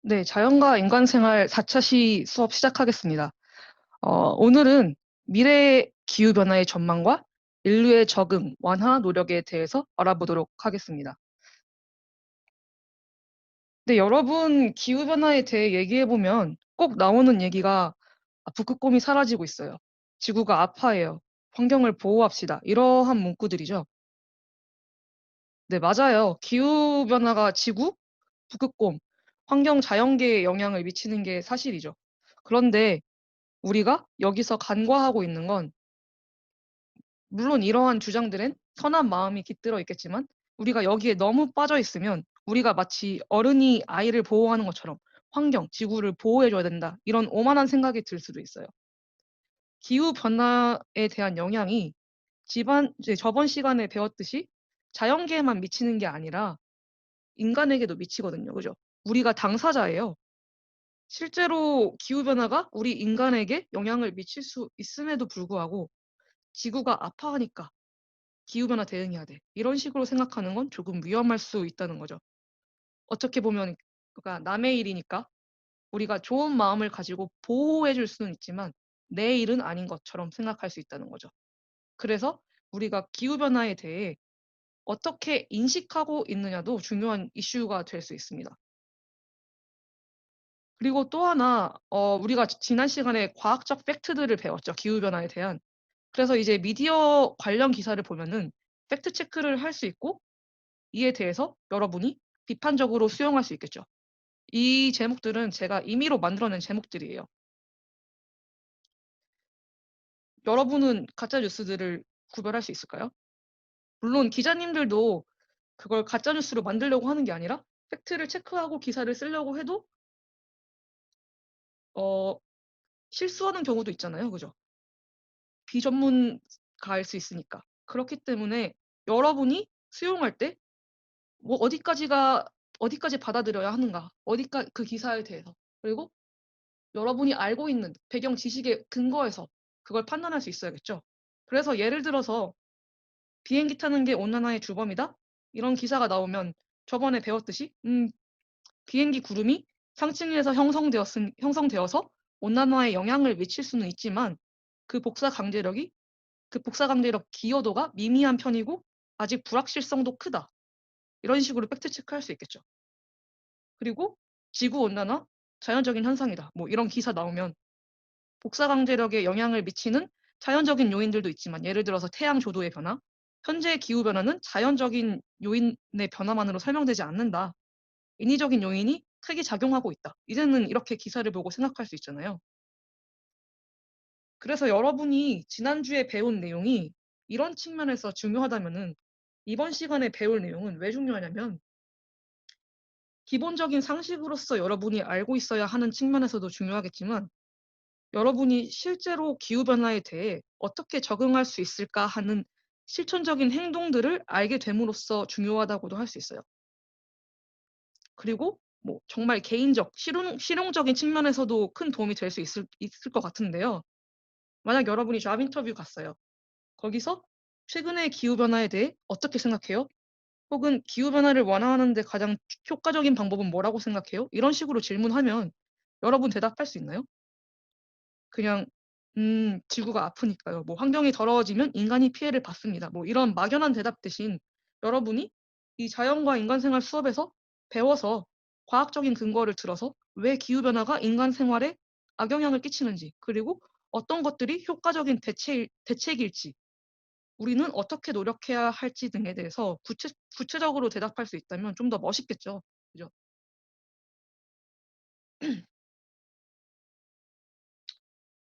네, 자연과 인간 생활 4차 시 수업 시작하겠습니다. 오늘은 미래 기후 변화의 전망과 인류의 적응, 완화 노력에 대해서 알아보도록 하겠습니다. 네, 여러분 기후 변화에 대해 얘기해 보면 꼭 나오는 얘기가 북극곰이 사라지고 있어요. 지구가 아파해요. 환경을 보호합시다. 이러한 문구들이죠. 네, 맞아요. 기후 변화가 지구, 북극곰, 환경 자연계에 영향을 미치는 게 사실이죠. 그런데 우리가 여기서 간과하고 있는 건, 물론 이러한 주장들엔 선한 마음이 깃들어 있겠지만 우리가 여기에 너무 빠져 있으면 우리가 마치 어른이 아이를 보호하는 것처럼 환경, 지구를 보호해 줘야 된다, 이런 오만한 생각이 들 수도 있어요. 기후 변화에 대한 영향이 이제 저번 시간에 배웠듯이 자연계에만 미치는 게 아니라 인간에게도 미치거든요. 그죠? 우리가 당사자예요. 실제로 기후 변화가 우리 인간에게 영향을 미칠 수 있음에도 불구하고 지구가 아파하니까 기후변화 대응해야 돼, 이런 식으로 생각하는 건 조금 위험할 수 있다는 거죠. 어떻게 보면 그러니까 남의 일이니까 우리가 좋은 마음을 가지고 보호해 줄 수는 있지만 내 일은 아닌 것처럼 생각할 수 있다는 거죠. 그래서 우리가 기후변화에 대해 어떻게 인식하고 있느냐도 중요한 이슈가 될 수 있습니다. 그리고 또 하나, 우리가 지난 시간에 과학적 팩트들을 배웠죠. 기후변화에 대한. 그래서 이제 미디어 관련 기사를 보면은 팩트 체크를 할 수 있고 이에 대해서 여러분이 비판적으로 수용할 수 있겠죠. 이 제목들은 제가 임의로 만들어낸 제목들이에요. 여러분은 가짜 뉴스들을 구별할 수 있을까요? 물론 기자님들도 그걸 가짜 뉴스로 만들려고 하는 게 아니라 팩트를 체크하고 기사를 쓰려고 해도 어 실수하는 경우도 있잖아요. 그죠? 비전문가일 수 있으니까. 그렇기 때문에 여러분이 수용할 때 뭐 어디까지 받아들여야 하는가? 그 기사에 대해서. 그리고 여러분이 알고 있는 배경 지식에 근거해서 그걸 판단할 수 있어야겠죠. 그래서 예를 들어서 비행기 타는 게 온난화의 주범이다, 이런 기사가 나오면 저번에 배웠듯이 비행기 구름이 상층에서 형성되어서 온난화에 영향을 미칠 수는 있지만 그 복사 강제력이 그 복사 강제력 기여도가 미미한 편이고 아직 불확실성도 크다, 이런 식으로 팩트 체크할 수 있겠죠. 그리고 지구 온난화 자연적인 현상이다, 뭐 이런 기사 나오면 복사 강제력에 영향을 미치는 자연적인 요인들도 있지만, 예를 들어서 태양 조도의 변화, 현재의 기후 변화는 자연적인 요인의 변화만으로 설명되지 않는다, 인위적인 요인이 크게 작용하고 있다, 이제는 이렇게 기사를 보고 생각할 수 있잖아요. 그래서 여러분이 지난주에 배운 내용이 이런 측면에서 중요하다면은 이번 시간에 배울 내용은 왜 중요하냐면, 기본적인 상식으로서 여러분이 알고 있어야 하는 측면에서도 중요하겠지만 여러분이 실제로 기후변화에 대해 어떻게 적응할 수 있을까 하는 실천적인 행동들을 알게 됨으로써 중요하다고도 할 수 있어요. 그리고 뭐 정말 개인적, 실용적인 측면에서도 큰 도움이 될 수 있을 것 같은데요. 만약 여러분이 잡 인터뷰 갔어요. 거기서 최근의 기후변화에 대해 어떻게 생각해요? 혹은 기후변화를 완화하는 데 가장 효과적인 방법은 뭐라고 생각해요? 이런 식으로 질문하면 여러분 대답할 수 있나요? 그냥 지구가 아프니까요. 뭐 환경이 더러워지면 인간이 피해를 받습니다. 뭐 이런 막연한 대답 대신 여러분이 이 자연과 인간 생활 수업에서 배워서 과학적인 근거를 들어서 왜 기후 변화가 인간 생활에 악영향을 끼치는지, 그리고 어떤 것들이 효과적인 대책일지, 우리는 어떻게 노력해야 할지 등에 대해서 구체적으로 대답할 수 있다면 좀 더 멋있겠죠. 그죠?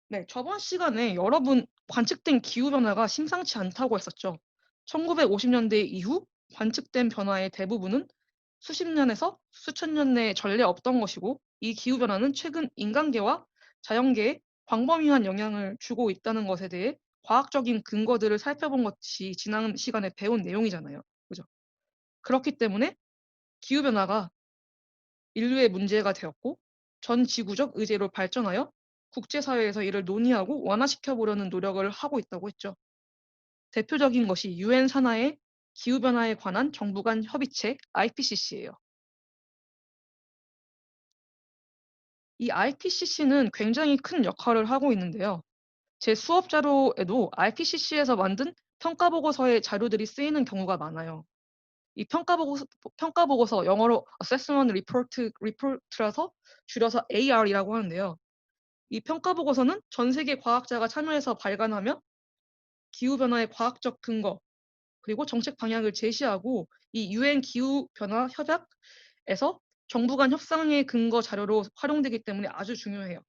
네, 저번 시간에 여러분 관측된 기후변화가 심상치 않다고 했었죠. 1950년대 이후 관측된 변화의 대부분은 수십 년에서 수천 년 내에 전례 없던 것이고, 이 기후변화는 최근 인간계와 자연계에 광범위한 영향을 주고 있다는 것에 대해 과학적인 근거들을 살펴본 것이 지난 시간에 배운 내용이잖아요. 그죠? 그렇기 때문에 기후변화가 인류의 문제가 되었고 전 지구적 의제로 발전하여 국제사회에서 이를 논의하고 완화시켜 보려는 노력을 하고 있다고 했죠. 대표적인 것이 유엔 산하의 기후변화에 관한 정부 간 협의체 IPCC예요. 이 IPCC는 굉장히 큰 역할을 하고 있는데요. 제 수업 자료에도 IPCC에서 만든 평가 보고서의 자료들이 쓰이는 경우가 많아요. 이 평가 보고서 영어로 Assessment Report라서 줄여서 AR이라고 하는데요. 이 평가 보고서는 전 세계 과학자가 참여해서 발간하며 기후 변화의 과학적 근거 그리고 정책 방향을 제시하고 이 UN 기후 변화 협약에서 정부 간 협상의 근거 자료로 활용되기 때문에 아주 중요해요.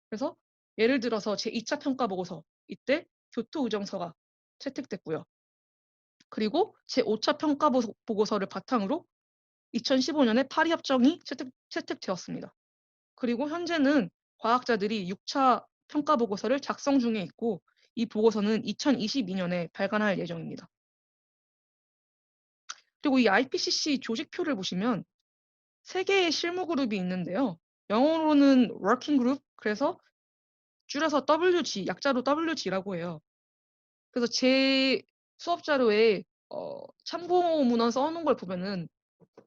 그래서 예를 들어서 제2차 평가 보고서 이때 교토 의정서가 채택됐고요. 그리고 제5차 평가 보고서를 바탕으로 2015년에 파리 협정이 채택되었습니다. 그리고 현재는 과학자들이 6차 평가 보고서를 작성 중에 있고 이 보고서는 2022년에 발간할 예정입니다. 그리고 이 IPCC 조직표를 보시면 3개의 실무 그룹이 있는데요. 영어로는 Working Group, 그래서 줄여서 WG, 약자로 WG라고 해요. 그래서 제 수업 자료에 참고 문헌 써놓은 걸 보면은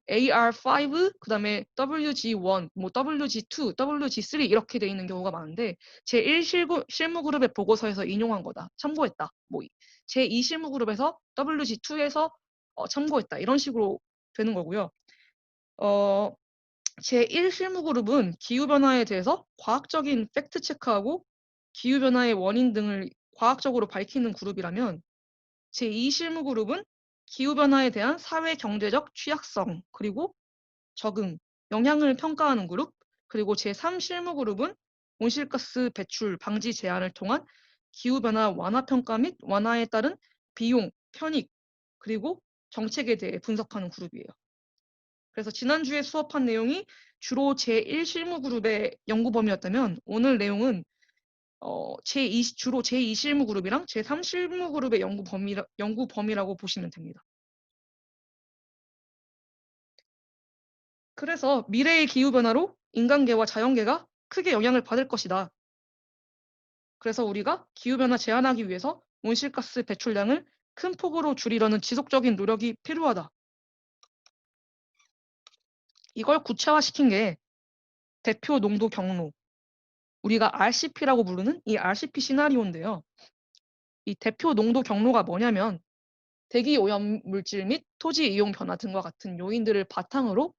AR5, 그다음에 WG1, 뭐 WG2, WG3 이렇게 돼 있는 경우가 많은데 제1 실무 그룹의 보고서에서 인용한 거다, 참고했다. 뭐 제2 실무 그룹에서 WG2에서 참고했다. 이런 식으로 되는 거고요. 어, 제1 실무 그룹은 기후 변화에 대해서 과학적인 팩트 체크하고 기후 변화의 원인 등을 과학적으로 밝히는 그룹이라면 제2 실무 그룹은 기후 변화에 대한 사회 경제적 취약성 그리고 적응, 영향을 평가하는 그룹, 그리고 제3 실무 그룹은 온실가스 배출 방지 제한을 통한 기후변화 완화 평가 및 완화에 따른 비용, 편익, 그리고 정책에 대해 분석하는 그룹이에요. 그래서 지난주에 수업한 내용이 주로 제1 실무 그룹의 연구 범위였다면 오늘 내용은 주로 제2 실무 그룹이랑 제3 실무 그룹의 연구 범위라고 보시면 됩니다. 그래서 미래의 기후변화로 인간계와 자연계가 크게 영향을 받을 것이다. 그래서 우리가 기후변화 제한하기 위해서 온실가스 배출량을 큰 폭으로 줄이려는 지속적인 노력이 필요하다. 이걸 구체화시킨 게 대표 농도 경로, 우리가 RCP라고 부르는 이 RCP 시나리오인데요. 이 대표 농도 경로가 뭐냐면 대기 오염 물질 및 토지 이용 변화 등과 같은 요인들을 바탕으로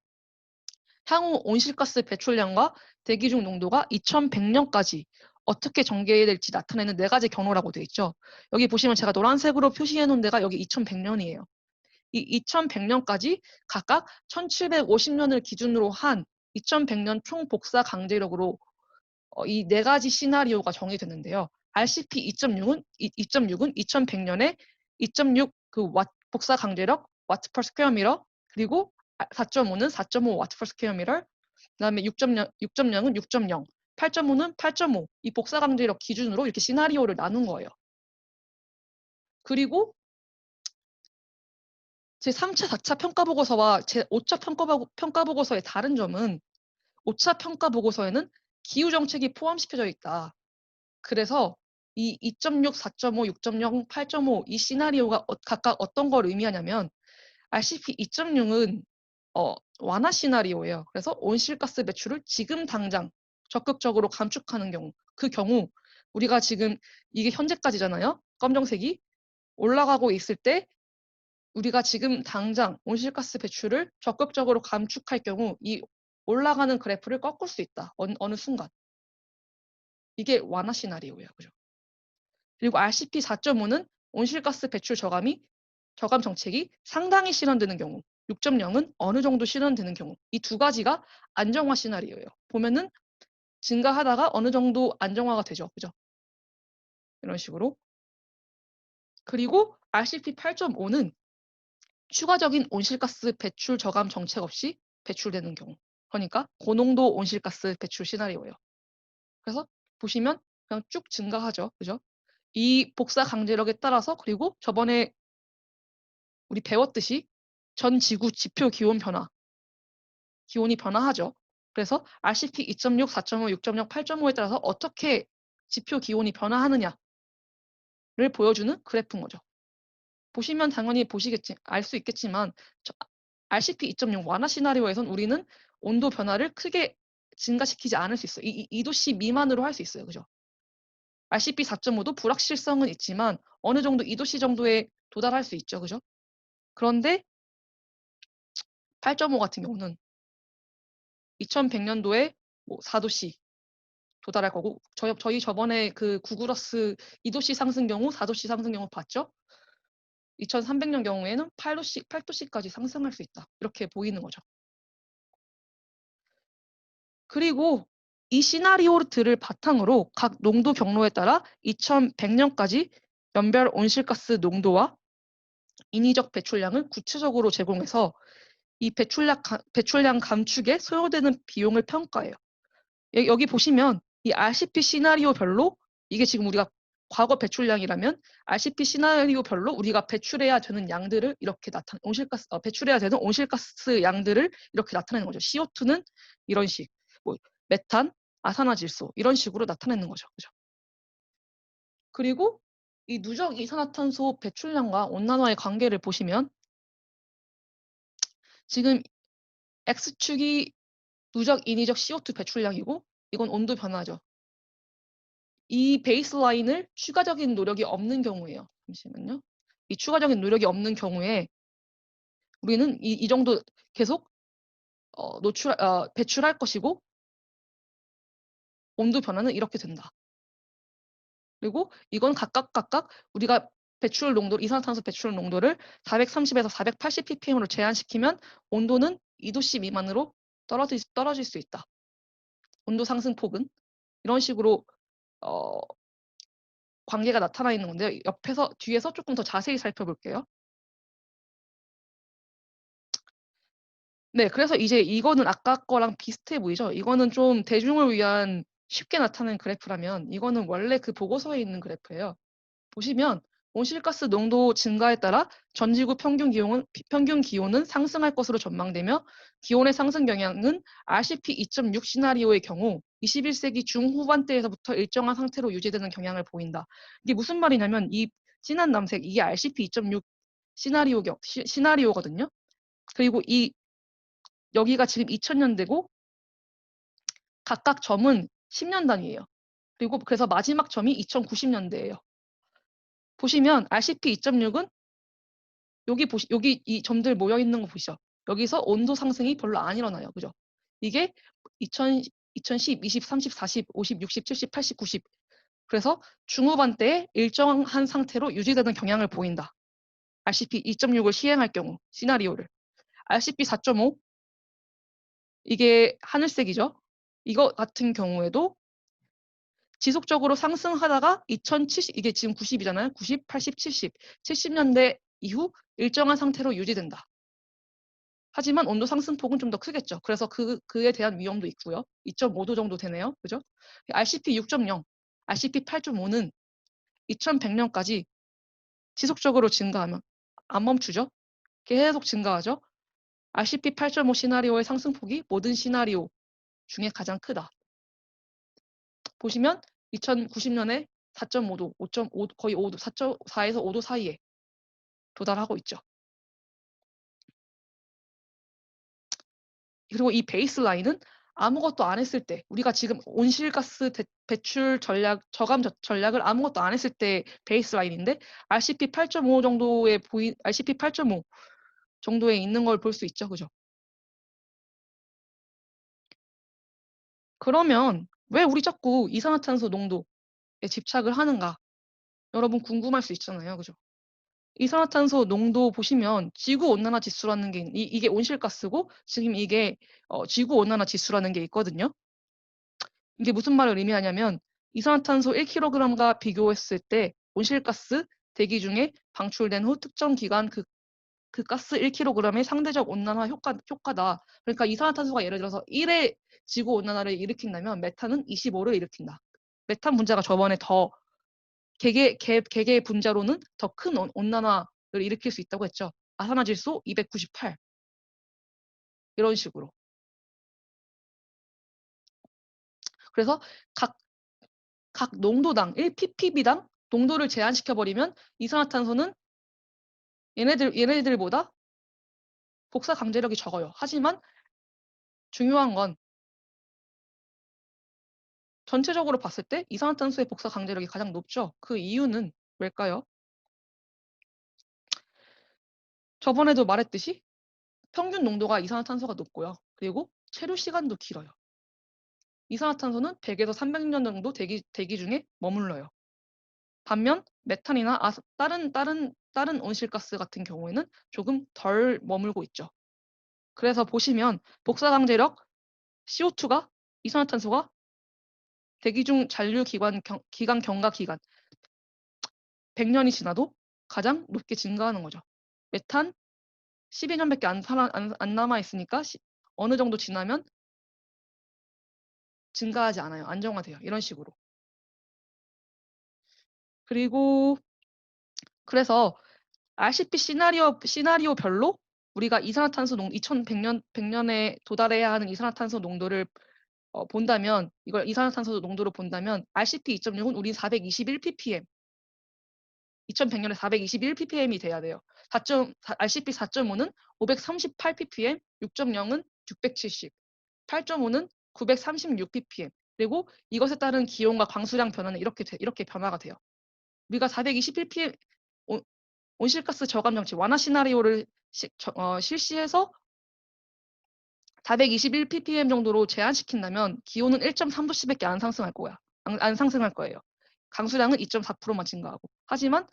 향후 온실가스 배출량과 대기 중 농도가 2100년까지 어떻게 전개될지 나타내는 4가지 경로라고 되어 있죠. 여기 보시면 제가 노란색으로 표시해 놓은 데가 여기 2100년이에요. 이 2100년까지 각각 1750년을 기준으로 한 2100년 총 복사 강제력으로 이 4가지 시나리오가 정의되는데요. RCP 2.6은 2100년에 2.6 그 복사 강제력 와트 per square meter, 그리고 4.5는 4.5 와트 per square meter, 그다음에 6.0은 6.0, 8.5는 8.5. 이 복사 강제력 기준으로 이렇게 시나리오를 나눈 거예요. 그리고 제3차, 4차 평가 보고서와 제5차 평가 보고서의 다른 점은 5차 평가 보고서에는 기후 정책이 포함시켜져 있다. 그래서 이 2.6, 4.5, 6.0, 8.5 이 시나리오가 각각 어떤 걸 의미하냐면 RCP 2.6은 완화 시나리오예요. 그래서 온실가스 배출을 지금 당장 적극적으로 감축하는 경우, 그 경우 우리가 지금 이게 현재까지잖아요. 검정색이 올라가고 있을 때 우리가 지금 당장 온실가스 배출을 적극적으로 감축할 경우 이 올라가는 그래프를 꺾을 수 있다. 어느 순간. 이게 완화 시나리오예요. 그죠? 그리고 RCP 4.5는 온실가스 배출 저감 정책이 상당히 실현되는 경우, 6.0은 어느 정도 실현되는 경우, 이 2가지가 안정화 시나리오예요. 보면은 증가하다가 어느 정도 안정화가 되죠. 그죠? 이런 식으로. 그리고 RCP 8.5는 추가적인 온실가스 배출 저감 정책 없이 배출되는 경우. 그러니까 고농도 온실가스 배출 시나리오예요. 그래서 보시면 그냥 쭉 증가하죠. 그죠? 이 복사 강제력에 따라서, 그리고 저번에 우리 배웠듯이 전 지구 지표 기온 변화, 기온이 변화하죠. 그래서 RCP 2.6, 4.5, 6.0, 8.5에 따라서 어떻게 지표 기온이 변화하느냐를 보여주는 그래프인 거죠. 보시면 당연히 알 수 있겠지만 RCP 2.0 완화 시나리오에선 우리는 온도 변화를 크게 증가시키지 않을 수 있어요. 2도씨 미만으로 할 수 있어요. 그죠? RCP 4.5도 불확실성은 있지만 어느 정도 2도씨 정도에 도달할 수 있죠. 그죠? 그런데 8.5 같은 경우는 2100년도에 뭐 4도씨 도달할 거고, 저희 저번에 그 구글어스 2도씨 상승 경우, 4도씨 상승 경우 봤죠? 2300년 경우에는 8도씨까지 상승할 수 있다. 이렇게 보이는 거죠. 그리고 이 시나리오들을 바탕으로 각 농도 경로에 따라 2100년까지 연별 온실가스 농도와 인위적 배출량을 구체적으로 제공해서 이 배출량 감축에 소요되는 비용을 평가해요. 여기 보시면 이 RCP 시나리오별로, 이게 지금 우리가 과거 배출량이라면 RCP 시나리오별로 우리가 배출해야 되는 양들을 이렇게 배출해야 되는 온실가스 양들을 이렇게 나타내는 거죠. CO2는 이런 식, 뭐 메탄, 아산화질소 이런 식으로 나타내는 거죠. 그죠? 그리고 이 누적 이산화탄소 배출량과 온난화의 관계를 보시면 지금 X축이 누적 인위적 CO2 배출량이고 이건 온도 변화죠. 이 베이스라인을 추가적인 노력이 없는 경우예요. 잠시만요. 이 추가적인 노력이 없는 경우에 우리는 이 정도 계속 배출할 것이고 온도 변화는 이렇게 된다. 그리고 이건 각각 우리가 이산화탄소 배출 농도를 430에서 480 ppm으로 제한시키면 온도는 2도씨 미만으로 떨어질 수 있다. 온도 상승폭은 이런 식으로 관계가 나타나 있는 건데요. 뒤에서 조금 더 자세히 살펴볼게요. 네, 그래서 이제 이거는 아까 거랑 비슷해 보이죠? 이거는 좀 대중을 위한 쉽게 나타낸 그래프라면 이거는 원래 그 보고서에 있는 그래프예요. 보시면 온실가스 농도 증가에 따라 전 지구 평균 기온은 상승할 것으로 전망되며 기온의 상승 영향은 RCP 2.6 시나리오의 경우 21세기 중후반대에서부터 일정한 상태로 유지되는 경향을 보인다. 이게 무슨 말이냐면 이 진한 남색, 이게 RCP 2.6 시나리오거든요. 그리고 여기가 지금 2000년대고 각각 점은 10년 단위예요. 그리고 그래서 마지막 점이 2090년대예요. 보시면 RCP 2.6은 여기 이 점들 모여 있는 거 보시죠. 여기서 온도 상승이 별로 안 일어나요. 그죠? 이게 2010, 20, 30, 40, 50, 60, 70, 80, 90. 그래서 중후반 때에 일정한 상태로 유지되는 경향을 보인다. RCP 2.6을 시행할 경우 시나리오를. RCP 4.5 이게 하늘색이죠. 이거 같은 경우에도 지속적으로 상승하다가 2070, 이게 지금 90이잖아요. 90, 80, 70. 70년대 이후 일정한 상태로 유지된다. 하지만 온도 상승폭은 좀 더 크겠죠. 그래서 그에 대한 위험도 있고요. 2.5도 정도 되네요. 그죠? RCP 6.0, RCP 8.5는 2100년까지 지속적으로 증가하면 안 멈추죠. 계속 증가하죠. RCP 8.5 시나리오의 상승폭이 모든 시나리오 중에 가장 크다. 보시면 2090년에 4.5도, 5.5, 거의 5도, 4에서 5도 사이에 도달하고 있죠. 그리고 이 베이스라인은 아무것도 안 했을 때, 우리가 지금 온실가스 배출 저감 전략을 아무것도 안 했을 때 베이스라인인데 RCP 8.5 RCP 8.5 정도에 있는 걸 볼 수 있죠. 그죠? 그러면 왜 우리 자꾸 이산화탄소 농도에 집착을 하는가? 여러분 궁금할 수 있잖아요. 그죠? 이산화탄소 농도 보시면 지구온난화 지수라는 게 이게 온실가스고 지금 이게 지구온난화 지수라는 게 있거든요. 이게 무슨 말을 의미하냐면 이산화탄소 1kg과 비교했을 때 온실가스 대기 중에 방출된 후 특정 기간 그 가스 1kg의 상대적 온난화 효과다. 그러니까 이산화탄소가 예를 들어서 1의 지구온난화를 일으킨다면 메탄은 25를 일으킨다. 메탄 분자가 저번에 더 개개의 분자로는 더 큰 온난화를 일으킬 수 있다고 했죠. 아산화질소 298 이런 식으로. 그래서 각 농도당 1ppb당 농도를 제한시켜버리면 이산화탄소는 얘네들보다 복사 강제력이 적어요. 하지만 중요한 건 전체적으로 봤을 때 이산화탄소의 복사 강제력이 가장 높죠. 그 이유는 왜일까요? 저번에도 말했듯이 평균 농도가 이산화탄소가 높고요. 그리고 체류 시간도 길어요. 이산화탄소는 100에서 300년 정도 대기 중에 머물러요. 반면 메탄이나 다른 온실가스 같은 경우에는 조금 덜 머물고 있죠. 그래서 보시면 복사 강제력 CO2가 이산화탄소가 대기 중 잔류 기간 경과 기간 100년이 지나도 가장 높게 증가하는 거죠. 메탄 12년밖에 안 남아 있으니까 어느 정도 지나면 증가하지 않아요. 안정화돼요. 이런 식으로. 그리고 그래서 RCP 시나리오별로 우리가 이산화탄소 2100년에 도달해야 하는 이산화탄소 농도를 본다면 이걸 이산화탄소 농도로 본다면 RCP 2.6은 우리 421 ppm 2100년에 421 ppm이 돼야 돼요. RCP 4.5는 538 ppm, 6.0은 670, 8.5는 936 ppm. 그리고 이것에 따른 기온과 광수량 변화는 이렇게 변화가 돼요. 우리가 421 ppm 온실가스 저감 정책 완화 시나리오를 실시해서 421 ppm 정도로 제한시킨다면 기온은 1.3도씨밖에 안 상승할 거야. 안 상승할 거예요. 강수량은 2.4%만 증가하고. 하지만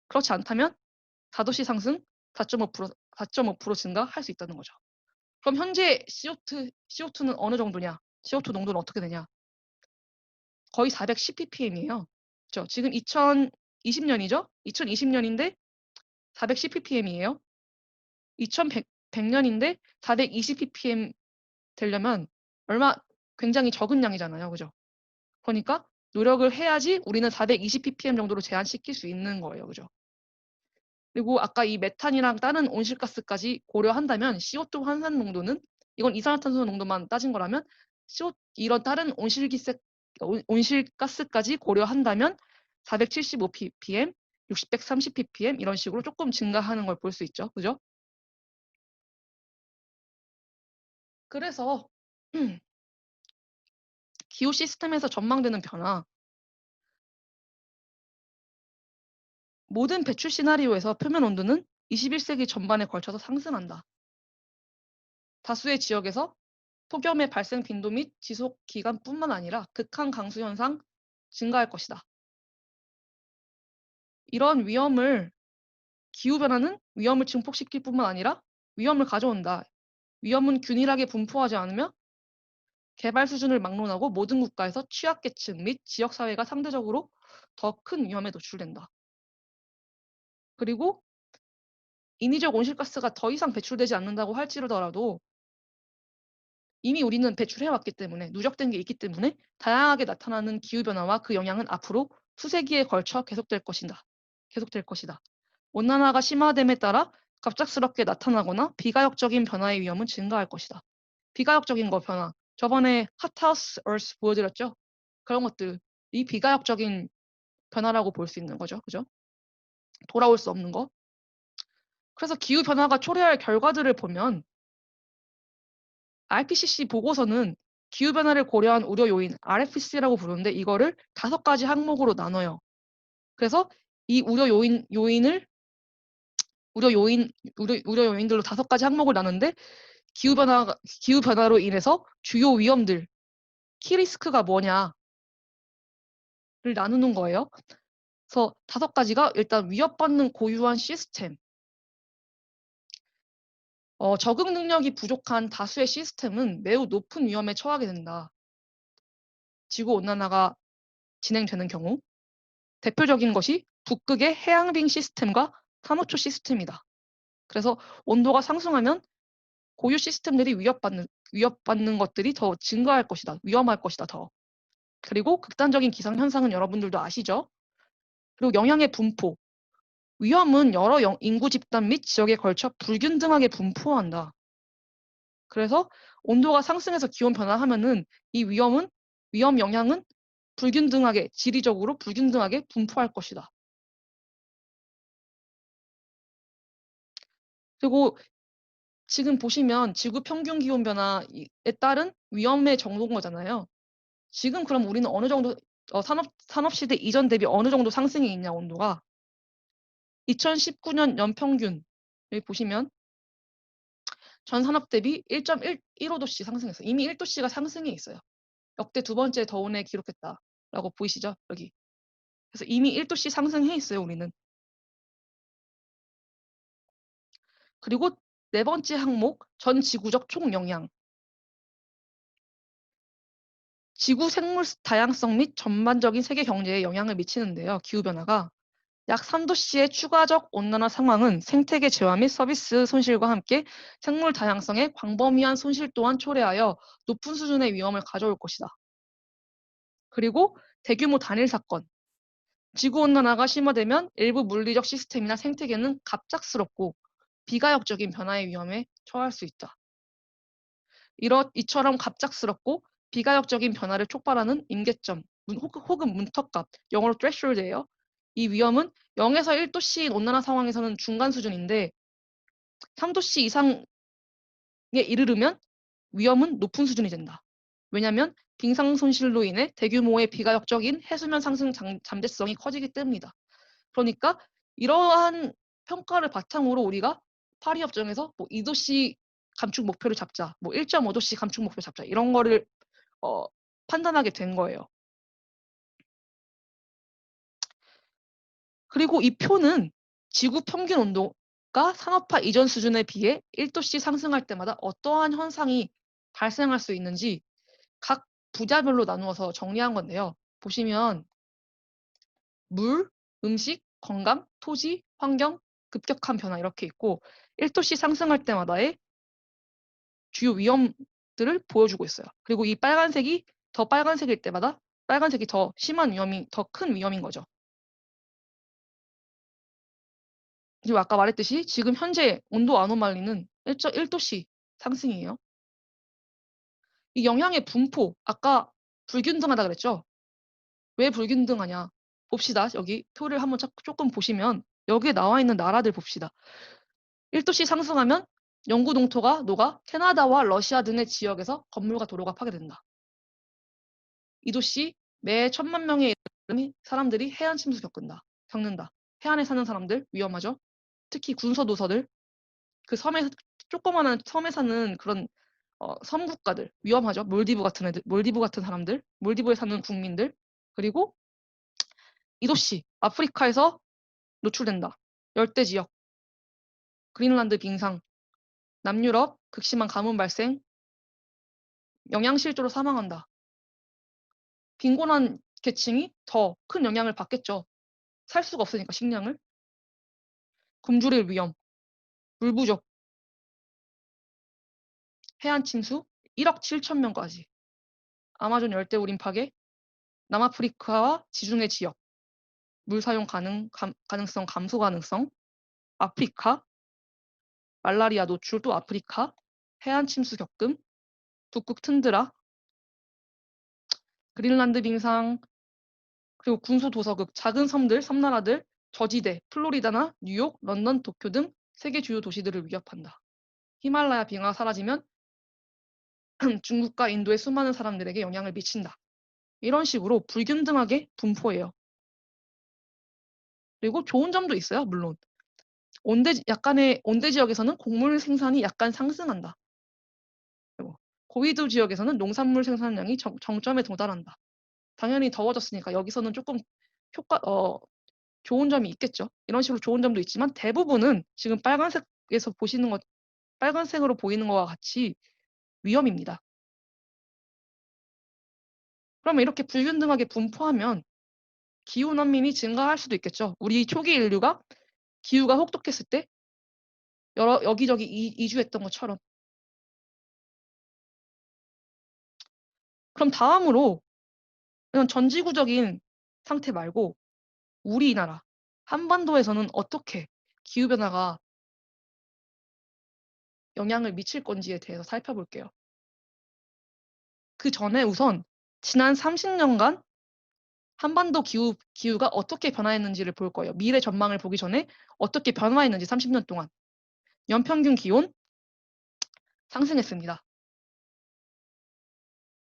그렇지 않다면 4도씨 상승 4.5% 증가할 수 있다는 거죠. 그럼 현재 CO2는 어느 정도냐? CO2 농도는 어떻게 되냐? 거의 410 ppm이에요. 그렇죠? 지금 2020년이죠? 2020년인데 410 ppm이에요. 2100년인데 420 ppm 되려면 굉장히 적은 양이잖아요. 그죠? 그러니까 노력을 해야지 우리는 420 ppm 정도로 제한시킬 수 있는 거예요. 그죠? 그리고 아까 이 메탄이랑 다른 온실가스까지 고려한다면 CO2 환산 농도는 이건 이산화탄소 농도만 따진 거라면 이런 다른 온실가스까지 고려한다면 475 ppm, 630 ppm 이런 식으로 조금 증가하는 걸 볼 수 있죠. 그죠? 그래서 기후 시스템에서 전망되는 변화, 모든 배출 시나리오에서 표면 온도는 21세기 전반에 걸쳐서 상승한다. 다수의 지역에서 폭염의 발생 빈도 및 지속 기간뿐만 아니라 극한 강수 현상 증가할 것이다. 이런 기후변화는 위험을 증폭시킬 뿐만 아니라 위험을 가져온다. 위험은 균일하게 분포하지 않으며 개발 수준을 막론하고 모든 국가에서 취약계층 및 지역사회가 상대적으로 더 큰 위험에 노출된다. 그리고 인위적 온실가스가 더 이상 배출되지 않는다고 할지라도 이미 우리는 배출해왔기 때문에 누적된 게 있기 때문에 다양하게 나타나는 기후변화와 그 영향은 앞으로 수세기에 걸쳐 계속될 것이다. 온난화가 심화됨에 따라 갑작스럽게 나타나거나 비가역적인 변화의 위험은 증가할 것이다. 비가역적인 변화. 저번에 핫하우스 얼스 보여드렸죠? 그런 것들이 비가역적인 변화라고 볼 수 있는 거죠. 그죠? 돌아올 수 없는 거. 그래서 기후변화가 초래할 결과들을 보면 IPCC 보고서는 기후변화를 고려한 우려 요인, RFC라고 부르는데 이거를 5가지 항목으로 나눠요. 그래서 이 우려 요인들로 5가지 항목을 나누는데 기후변화로 인해서 주요 위험들, 키리스크가 뭐냐를 나누는 거예요. 그래서 5가지가 일단 위협받는 고유한 시스템, 적응 능력이 부족한 다수의 시스템은 매우 높은 위험에 처하게 된다. 지구온난화가 진행되는 경우 대표적인 것이 북극의 해양빙 시스템과 산호초 시스템이다. 그래서 온도가 상승하면 고유 시스템들이 위협받는 것들이 더 증가할 것이다. 위험할 것이다. 더. 그리고 극단적인 기상현상은 여러분들도 아시죠? 그리고 영향의 분포. 위험은 여러 인구 집단 및 지역에 걸쳐 불균등하게 분포한다. 그래서 온도가 상승해서 기온 변화하면은 이 위험 영향은 지리적으로 불균등하게 분포할 것이다. 그리고 지금 보시면 지구 평균 기온 변화에 따른 위험의 정도인 거잖아요. 지금 그럼 우리는 어느 정도 산업시대 이전 대비 어느 정도 상승이 있냐, 온도가. 2019년 연평균 여기 보시면 전 산업 대비 1.15도씩 상승했어요. 이미 1도씨가 상승해 있어요. 역대 두 번째 더운 해 기록했다라고 보이시죠? 여기. 그래서 이미 1도씨 상승해 있어요, 우리는. 그리고 네 번째 항목, 전 지구적 총영향. 지구 생물 다양성 및 전반적인 세계 경제에 영향을 미치는데요. 기후변화가 약 3도씨의 추가적 온난화 상황은 생태계 재화 및 서비스 손실과 함께 생물 다양성의 광범위한 손실 또한 초래하여 높은 수준의 위험을 가져올 것이다. 그리고 대규모 단일 사건. 지구온난화가 심화되면 일부 물리적 시스템이나 생태계는 갑작스럽고 비가역적인 변화의 위험에 처할 수 있다. 이처럼 갑작스럽고 비가역적인 변화를 촉발하는 임계점 혹은 문턱값, 영어로 threshold예요. 이 위험은 0에서 1도씨인 온난화 상황에서는 중간 수준인데 3도씨 이상에 이르르면 위험은 높은 수준이 된다. 왜냐하면 빙상 손실로 인해 대규모의 비가역적인 해수면 상승 잠재성이 커지기 때문이다. 그러니까 이러한 평가를 바탕으로 우리가 파리 협정에서 뭐 2도씨 감축 목표를 잡자, 뭐 1.5도씨 감축 목표 잡자 이런 거를 판단하게 된 거예요. 그리고 이 표는 지구 평균 온도가 산업화 이전 수준에 비해 1도씨 상승할 때마다 어떠한 현상이 발생할 수 있는지 각 부자별로 나누어서 정리한 건데요. 보시면 물, 음식, 건강, 토지, 환경, 급격한 변화 이렇게 있고 1도씨 상승할 때마다의 주요 위험들을 보여주고 있어요. 그리고 이 빨간색이 더 빨간색일 때마다 빨간색이 더 심한 위험이 더 큰 위험인 거죠. 그리고 아까 말했듯이 지금 현재 온도 아노말리는 1.1도씨 상승이에요. 이 영향의 분포, 아까 불균등하다 그랬죠? 왜 불균등하냐? 봅시다. 여기 표를 한번 조금 보시면 여기에 나와 있는 나라들 봅시다. 1도씨 상승하면 영구 농토가 녹아 캐나다와 러시아 등의 지역에서 건물과 도로가 파괴된다. 2도씨 매 1000만 명의 사람들이 해안 침수 겪는다. 해안에 사는 사람들 위험하죠. 특히 군서도서들, 그 섬에 조그마한 섬에 사는 그런 섬 국가들 위험하죠. 몰디브 같은 사람들, 몰디브에 사는 국민들, 그리고 2도씨 아프리카에서 노출된다. 열대 지역, 그린란드 빙상, 남유럽 극심한 가뭄 발생, 영양실조로 사망한다. 빈곤한 계층이 더 큰 영향을 받겠죠. 살 수가 없으니까 식량을. 굶주릴 위험, 물 부족, 해안 침수, 1억 7천 명까지. 아마존 열대우림 파괴, 남아프리카와 지중해 지역, 물 사용 가능성 감소 가능성, 아프리카, 말라리아 노출 또 아프리카, 해안 침수 겪음, 북극 툰드라, 그린란드 빙상, 그리고 군소도서극, 작은 섬들, 섬나라들, 저지대, 플로리다나 뉴욕, 런던, 도쿄 등 세계 주요 도시들을 위협한다. 히말라야 빙하가 사라지면 중국과 인도의 수많은 사람들에게 영향을 미친다. 이런 식으로 불균등하게 분포해요. 그리고 좋은 점도 있어요, 물론. 약간의 온대 지역에서는 곡물 생산이 약간 상승한다. 그리고 고위도 지역에서는 농산물 생산량이 정점에 도달한다. 당연히 더워졌으니까 여기서는 조금 좋은 점이 있겠죠. 이런 식으로 좋은 점도 있지만 대부분은 지금 빨간색에서 보시는 것, 빨간색으로 보이는 것과 같이 위험입니다. 그러면 이렇게 불균등하게 분포하면 기후 난민이 증가할 수도 있겠죠. 우리 초기 인류가 기후가 혹독했을 때 여기저기 이주했던 것처럼. 그럼 다음으로 이런 전지구적인 상태 말고 우리나라 한반도에서는 어떻게 기후변화가 영향을 미칠 건지에 대해서 살펴볼게요. 그 전에 우선 지난 30년간 한반도 기후가 어떻게 변화했는지를 볼 거예요. 미래 전망을 보기 전에 어떻게 변화했는지 30년 동안. 연평균 기온 상승했습니다.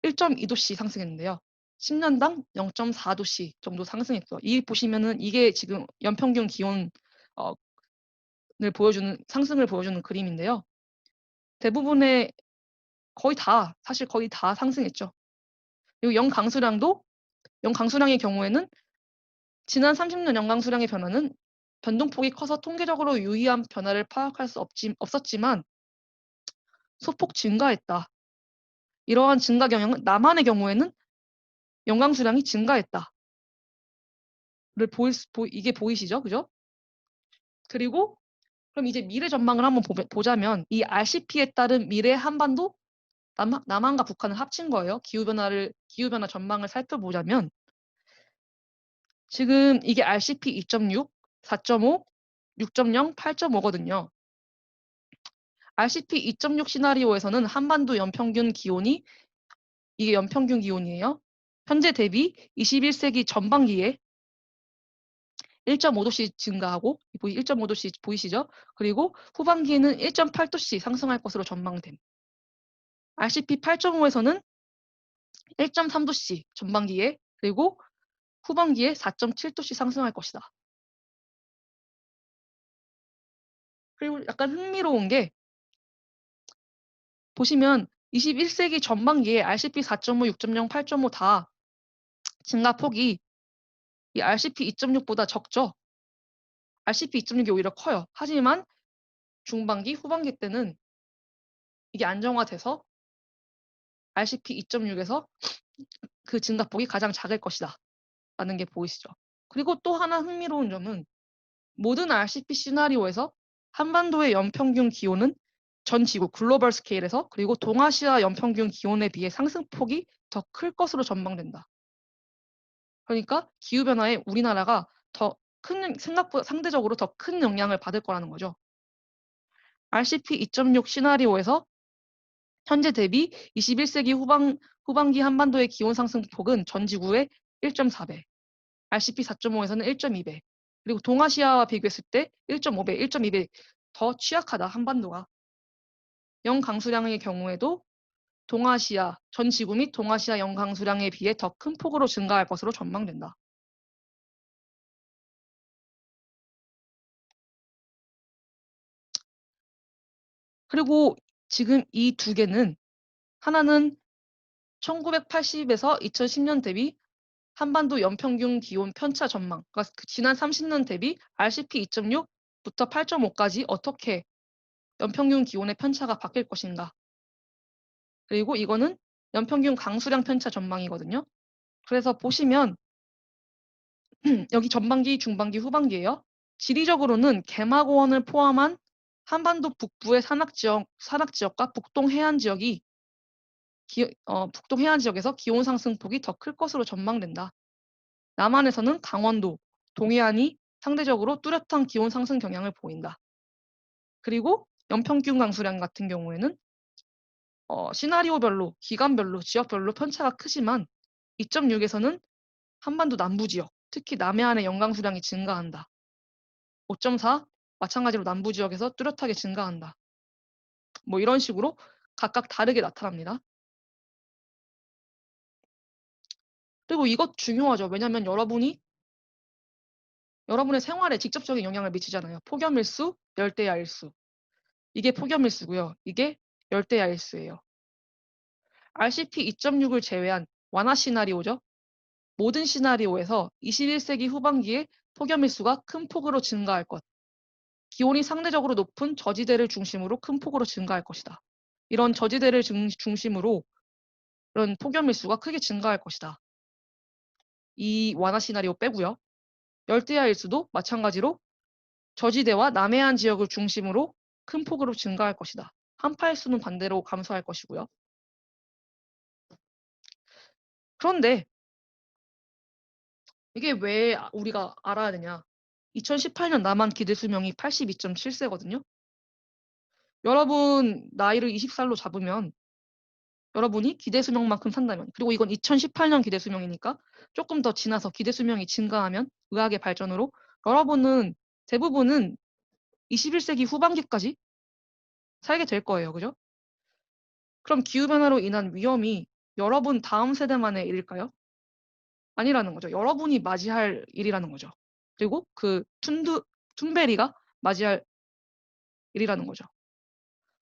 1.2도씨 상승했는데요. 10년당 0.4도씨 정도 상승했죠. 이 보시면은 이게 지금 연평균 기온 어 을 보여주는 상승을 보여주는 그림인데요. 대부분의 사실 거의 다 상승했죠. 그리고 영강수량의 경우에는 지난 30년 영강수량의 변화는 변동폭이 커서 통계적으로 유의한 변화를 파악할 수 없었지만 소폭 증가했다. 이러한 증가 경향은 남한의 경우에는 영강수량이 증가했다를 이게 보이시죠? 그죠? 그리고 그럼 이제 미래 전망을 한번 보자면 이 RCP에 따른 미래 한반도 남한과 북한을 합친 거예요. 기후변화 전망을 살펴보자면 지금 이게 RCP 2.6, 4.5, 6.0, 8.5거든요. RCP 2.6 시나리오에서는 한반도 연평균 기온이 이게 연평균 기온이에요. 현재 대비 21세기 전반기에 1.5도씩 증가하고 1.5도씩 보이시죠? 그리고 후반기에는 1.8도씩 상승할 것으로 전망됨. RCP 8.5에서는 1.3도씩 전반기에 그리고 후반기에 4.7도씩 상승할 것이다. 그리고 약간 흥미로운 게 보시면 21세기 전반기에 RCP 4.5, 6.0, 8.5 다 증가폭이 이 RCP 2.6보다 적죠. RCP 2.6이 오히려 커요. 하지만 중반기, 후반기 때는 이게 안정화돼서 RCP 2.6에서 그 증가폭이 가장 작을 것이다 라는 게 보이시죠. 그리고 또 하나 흥미로운 점은 모든 RCP 시나리오에서 한반도의 연평균 기온은 전 지구 글로벌 스케일에서 그리고 동아시아 연평균 기온에 비해 상승폭이 더 클 것으로 전망된다. 그러니까 기후변화에 우리나라가 생각보다 상대적으로 더 큰 영향을 받을 거라는 거죠. RCP 2.6 시나리오에서 현재 대비 21세기 후반기 한반도의 기온 상승폭은 전 지구의 1.4배, RCP 4.5에서는 1.2배, 그리고 동아시아와 비교했을 때 1.5배, 1.2배 더 취약하다, 한반도가. 영강수량의 경우에도 전 지구 및 동아시아 영강수량에 비해 더 큰 폭으로 증가할 것으로 전망된다. 그리고 지금 이 두 개는 하나는 1980에서 2010년 대비 한반도 연평균 기온 편차 전망, 그러니까 지난 30년 대비 RCP 2.6부터 8.5까지 어떻게 연평균 기온의 편차가 바뀔 것인가. 그리고 이거는 연평균 강수량 편차 전망이거든요. 그래서 보시면 여기 전반기, 중반기, 후반기예요. 지리적으로는 개마고원을 포함한 한반도 북부의 산악지역과 북동 해안 지역에서 기온 상승폭이 더 클 것으로 전망된다. 남한에서는 강원도, 동해안이 상대적으로 뚜렷한 기온 상승 경향을 보인다. 그리고 연평균 강수량 같은 경우에는 시나리오별로, 기간별로, 지역별로 편차가 크지만 2.6에서는 한반도 남부 지역, 특히 남해안의 연강수량이 증가한다. 5.4 마찬가지로 남부 지역에서 뚜렷하게 증가한다. 뭐 이런 식으로 각각 다르게 나타납니다. 그리고 이것 중요하죠. 왜냐하면 여러분의 생활에 직접적인 영향을 미치잖아요. 폭염일수, 열대야일수. 이게 폭염일수고요. 이게 열대야일수예요. RCP 2.6을 제외한 완화 시나리오죠. 모든 시나리오에서 21세기 후반기에 폭염일수가 큰 폭으로 증가할 것. 기온이 상대적으로 높은 저지대를 중심으로 큰 폭으로 증가할 것이다. 이런 저지대를 중심으로 이런 폭염일수가 크게 증가할 것이다. 이 완화 시나리오 빼고요. 열대야일수도 마찬가지로 저지대와 남해안 지역을 중심으로 큰 폭으로 증가할 것이다. 한파일수는 반대로 감소할 것이고요. 그런데 이게 왜 우리가 알아야 되냐? 2018년 남한 기대수명이 82.7세거든요. 여러분 나이를 20살로 잡으면 여러분이 기대수명만큼 산다면, 그리고 이건 2018년 기대수명이니까 조금 더 지나서 기대수명이 증가하면 의학의 발전으로 대부분은 21세기 후반기까지 살게 될 거예요. 그죠? 그럼 기후변화로 인한 위험이 여러분 다음 세대만의 일일까요? 아니라는 거죠. 여러분이 맞이할 일이라는 거죠. 그리고 그 툰베리가 맞이할 일이라는 거죠.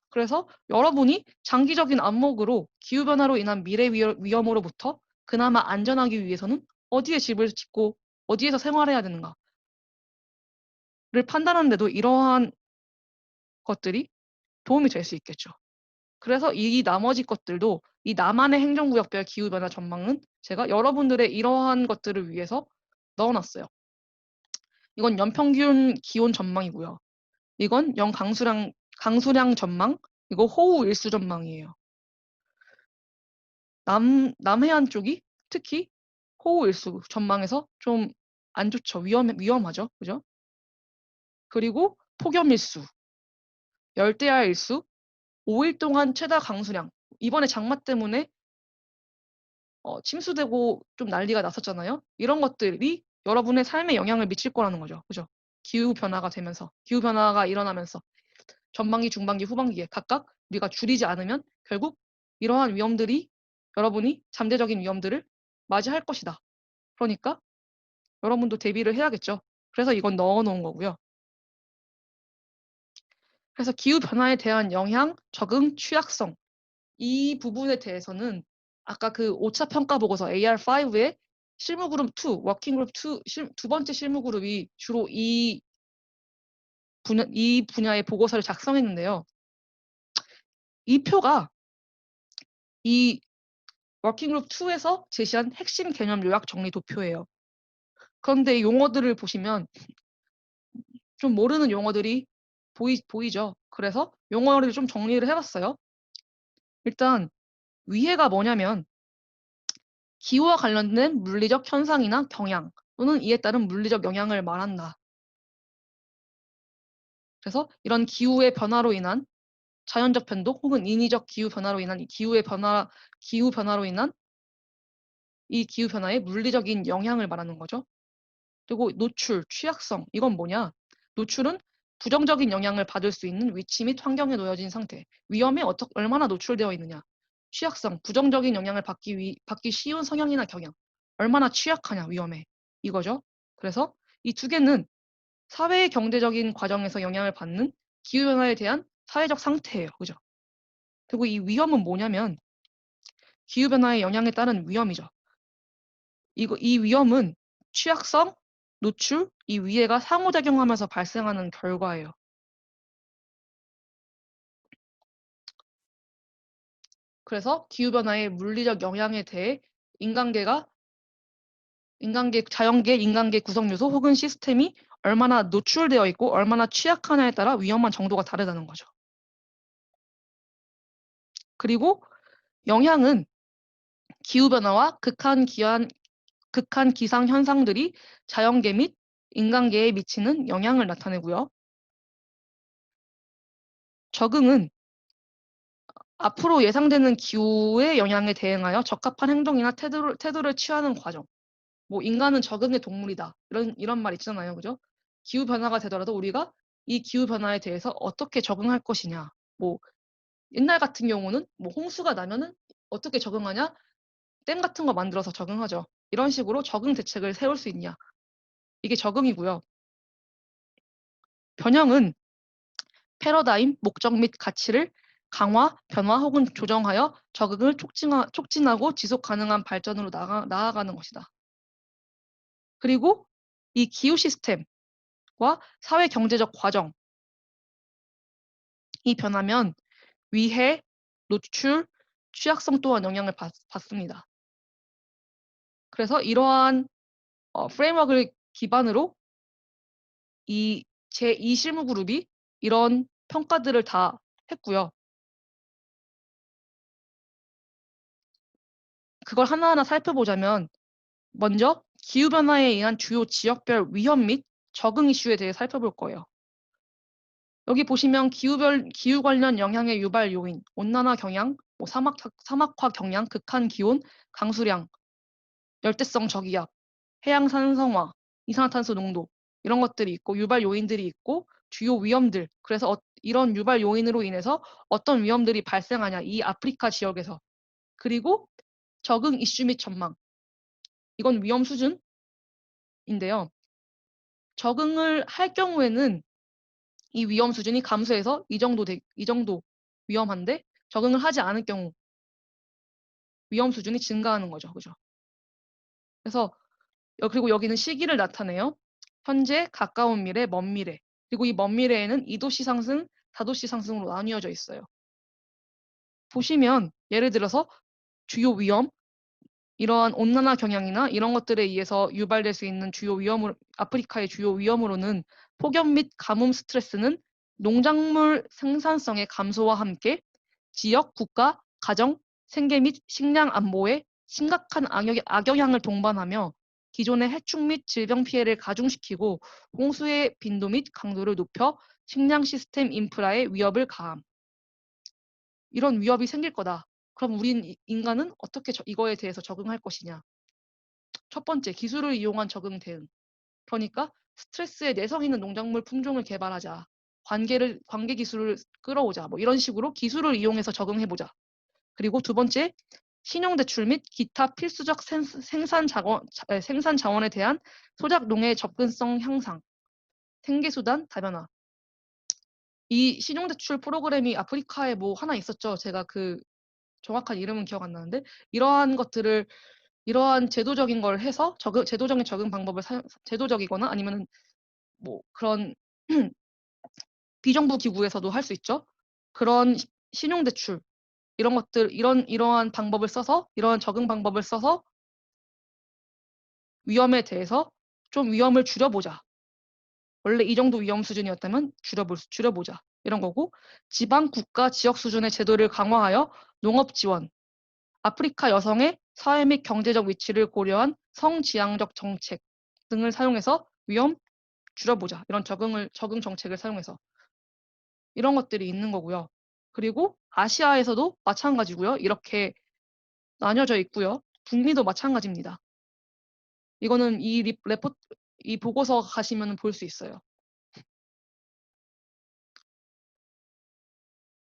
그래서 여러분이 장기적인 안목으로 기후변화로 인한 미래 위험으로부터 그나마 안전하기 위해서는 어디에 집을 짓고 어디에서 생활해야 되는가를 판단하는데도 이러한 것들이 도움이 될 수 있겠죠. 그래서 이 나머지 것들도 이 나만의 행정구역별 기후변화 전망은 제가 여러분들의 이러한 것들을 위해서 넣어놨어요. 이건 연평균 기온 전망이고요. 이건 강수량 전망, 이거 호우 일수 전망이에요. 남해안 쪽이 특히 호우 일수 전망에서 좀 안 좋죠. 위험하죠. 그죠? 그리고 폭염 일수, 열대야 일수, 5일 동안 최다 강수량. 이번에 장마 때문에 침수되고 좀 난리가 났었잖아요. 이런 것들이 여러분의 삶에 영향을 미칠 거라는 거죠. 그죠? 기후 변화가 일어나면서 전반기, 중반기, 후반기에 각각 우리가 줄이지 않으면 결국 이러한 위험들이 여러분이 잠재적인 위험들을 맞이할 것이다. 그러니까 여러분도 대비를 해야겠죠. 그래서 이건 넣어놓은 거고요. 그래서 기후 변화에 대한 영향, 적응, 취약성 이 부분에 대해서는 아까 그 5차 평가 보고서 AR5의 실무그룹 2, 워킹그룹 2, 두 번째 실무그룹이 주로 이 분야의 보고서를 작성했는데요. 이 표가 이 워킹그룹 2에서 제시한 핵심 개념 요약 정리 도표예요. 그런데 용어들을 보시면 좀 모르는 용어들이 보이죠. 그래서 용어를 좀 정리를 해봤어요. 일단 위해가 뭐냐면 기후와 관련된 물리적 현상이나 경향 또는 이에 따른 물리적 영향을 말한다. 그래서 이런 기후의 변화로 인한 자연적 변동 혹은 인위적 기후 변화로 인한 기후 변화로 인한 이 기후 변화의 물리적인 영향을 말하는 거죠. 그리고 노출, 취약성 이건 뭐냐? 노출은 부정적인 영향을 받을 수 있는 위치 및 환경에 놓여진 상태. 위험에 얼마나 노출되어 있느냐. 취약성, 부정적인 영향을 받기 쉬운 성향이나 경향. 얼마나 취약하냐, 위험에. 이거죠. 그래서 이 두 개는 사회 경제적인 과정에서 영향을 받는 기후변화에 대한 사회적 상태예요. 그죠? 그리고 이 위험은 뭐냐면 기후변화의 영향에 따른 위험이죠. 이 위험은 취약성, 노출, 이 위해가 상호작용하면서 발생하는 결과예요. 그래서 기후변화의 물리적 영향에 대해 자연계, 인간계 구성요소 혹은 시스템이 얼마나 노출되어 있고 얼마나 취약하냐에 따라 위험한 정도가 다르다는 거죠. 그리고 영향은 기후변화와 극한 기상 현상들이 자연계 및 인간계에 미치는 영향을 나타내고요. 적응은 앞으로 예상되는 기후의 영향에 대응하여 적합한 행동이나 태도를 취하는 과정. 뭐 인간은 적응의 동물이다. 이런 말 있잖아요. 그죠? 기후 변화가 되더라도 우리가 이 기후 변화에 대해서 어떻게 적응할 것이냐. 뭐 옛날 같은 경우는 뭐 홍수가 나면은 어떻게 적응하냐? 댐 같은 거 만들어서 적응하죠. 이런 식으로 적응 대책을 세울 수 있냐. 이게 적응이고요. 변형은 패러다임, 목적 및 가치를 강화, 변화 혹은 조정하여 적응을 촉진하고 지속 가능한 발전으로 나아가는 것이다. 그리고 이 기후 시스템과 사회 경제적 과정이 변하면 위해, 노출, 취약성 또한 영향을 받습니다. 그래서 이러한 프레임워크를 기반으로 이 제2 실무그룹이 이런 평가들을 다 했고요. 그걸 하나하나 살펴보자면 먼저 기후변화에 의한 주요 지역별 위험 및 적응 이슈에 대해 살펴볼 거예요. 여기 보시면 기후 관련 영향의 유발 요인, 온난화 경향, 뭐 사막화 경향, 극한 기온, 강수량, 열대성 저기압, 해양 산성화, 이산화탄소 농도 이런 것들이 있고 유발 요인들이 있고 주요 위험들. 그래서 이런 유발 요인으로 인해서 어떤 위험들이 발생하냐 이 아프리카 지역에서. 그리고 적응 이슈 및 전망. 이건 위험 수준인데요. 적응을 할 경우에는 이 위험 수준이 감소해서 이 정도 위험한데, 적응을 하지 않을 경우 위험 수준이 증가하는 거죠. 그죠? 그래서 그리고 여기는 시기를 나타내요. 현재, 가까운 미래, 먼 미래. 그리고 이 먼 미래에는 2도씨 상승, 4도씨 상승으로 나뉘어져 있어요. 보시면 예를 들어서 주요 위험, 이러한 온난화 경향이나 이런 것들에 의해서 유발될 수 있는 아프리카의 주요 위험으로는 폭염 및 가뭄 스트레스는 농작물 생산성의 감소와 함께 지역, 국가, 가정, 생계 및 식량 안보에 심각한 악영향을 동반하며 기존의 해충 및 질병 피해를 가중시키고 홍수의 빈도 및 강도를 높여 식량 시스템 인프라의 위협을 가함. 이런 위협이 생길 거다. 그럼 우린 인간은 어떻게 이거에 대해서 적응할 것이냐? 첫 번째, 기술을 이용한 적응 대응. 그러니까 스트레스에 내성 있는 농작물 품종을 개발하자. 관계 기술을 끌어오자. 뭐 이런 식으로 기술을 이용해서 적응해보자. 그리고 두 번째, 신용대출 및 기타 필수적 생산 자원에 대한 소작 농의 접근성 향상, 생계수단 다변화. 이 신용대출 프로그램이 아프리카에 뭐 하나 있었죠. 제가 그 정확한 이름은 기억 안 나는데, 이러한 제도적인 걸 해서 제도적인 적응 방법을 제도적이거나 아니면은 뭐 그런 비정부 기구에서도 할 수 있죠. 그런 신용대출 이러한 방법을 써서, 이러한 적응 방법을 써서 위험에 대해서 좀 위험을 줄여보자. 원래 이 정도 위험 수준이었다면 줄여보자. 이런 거고, 지방, 국가, 지역 수준의 제도를 강화하여 농업 지원, 아프리카 여성의 사회 및 경제적 위치를 고려한 성지향적 정책 등을 사용해서 위험 줄여보자. 이런 적응 정책을 사용해서 이런 것들이 있는 거고요. 그리고 아시아에서도 마찬가지고요. 이렇게 나뉘어져 있고요. 북미도 마찬가지입니다. 이거는 이 보고서 가시면 볼 수 있어요.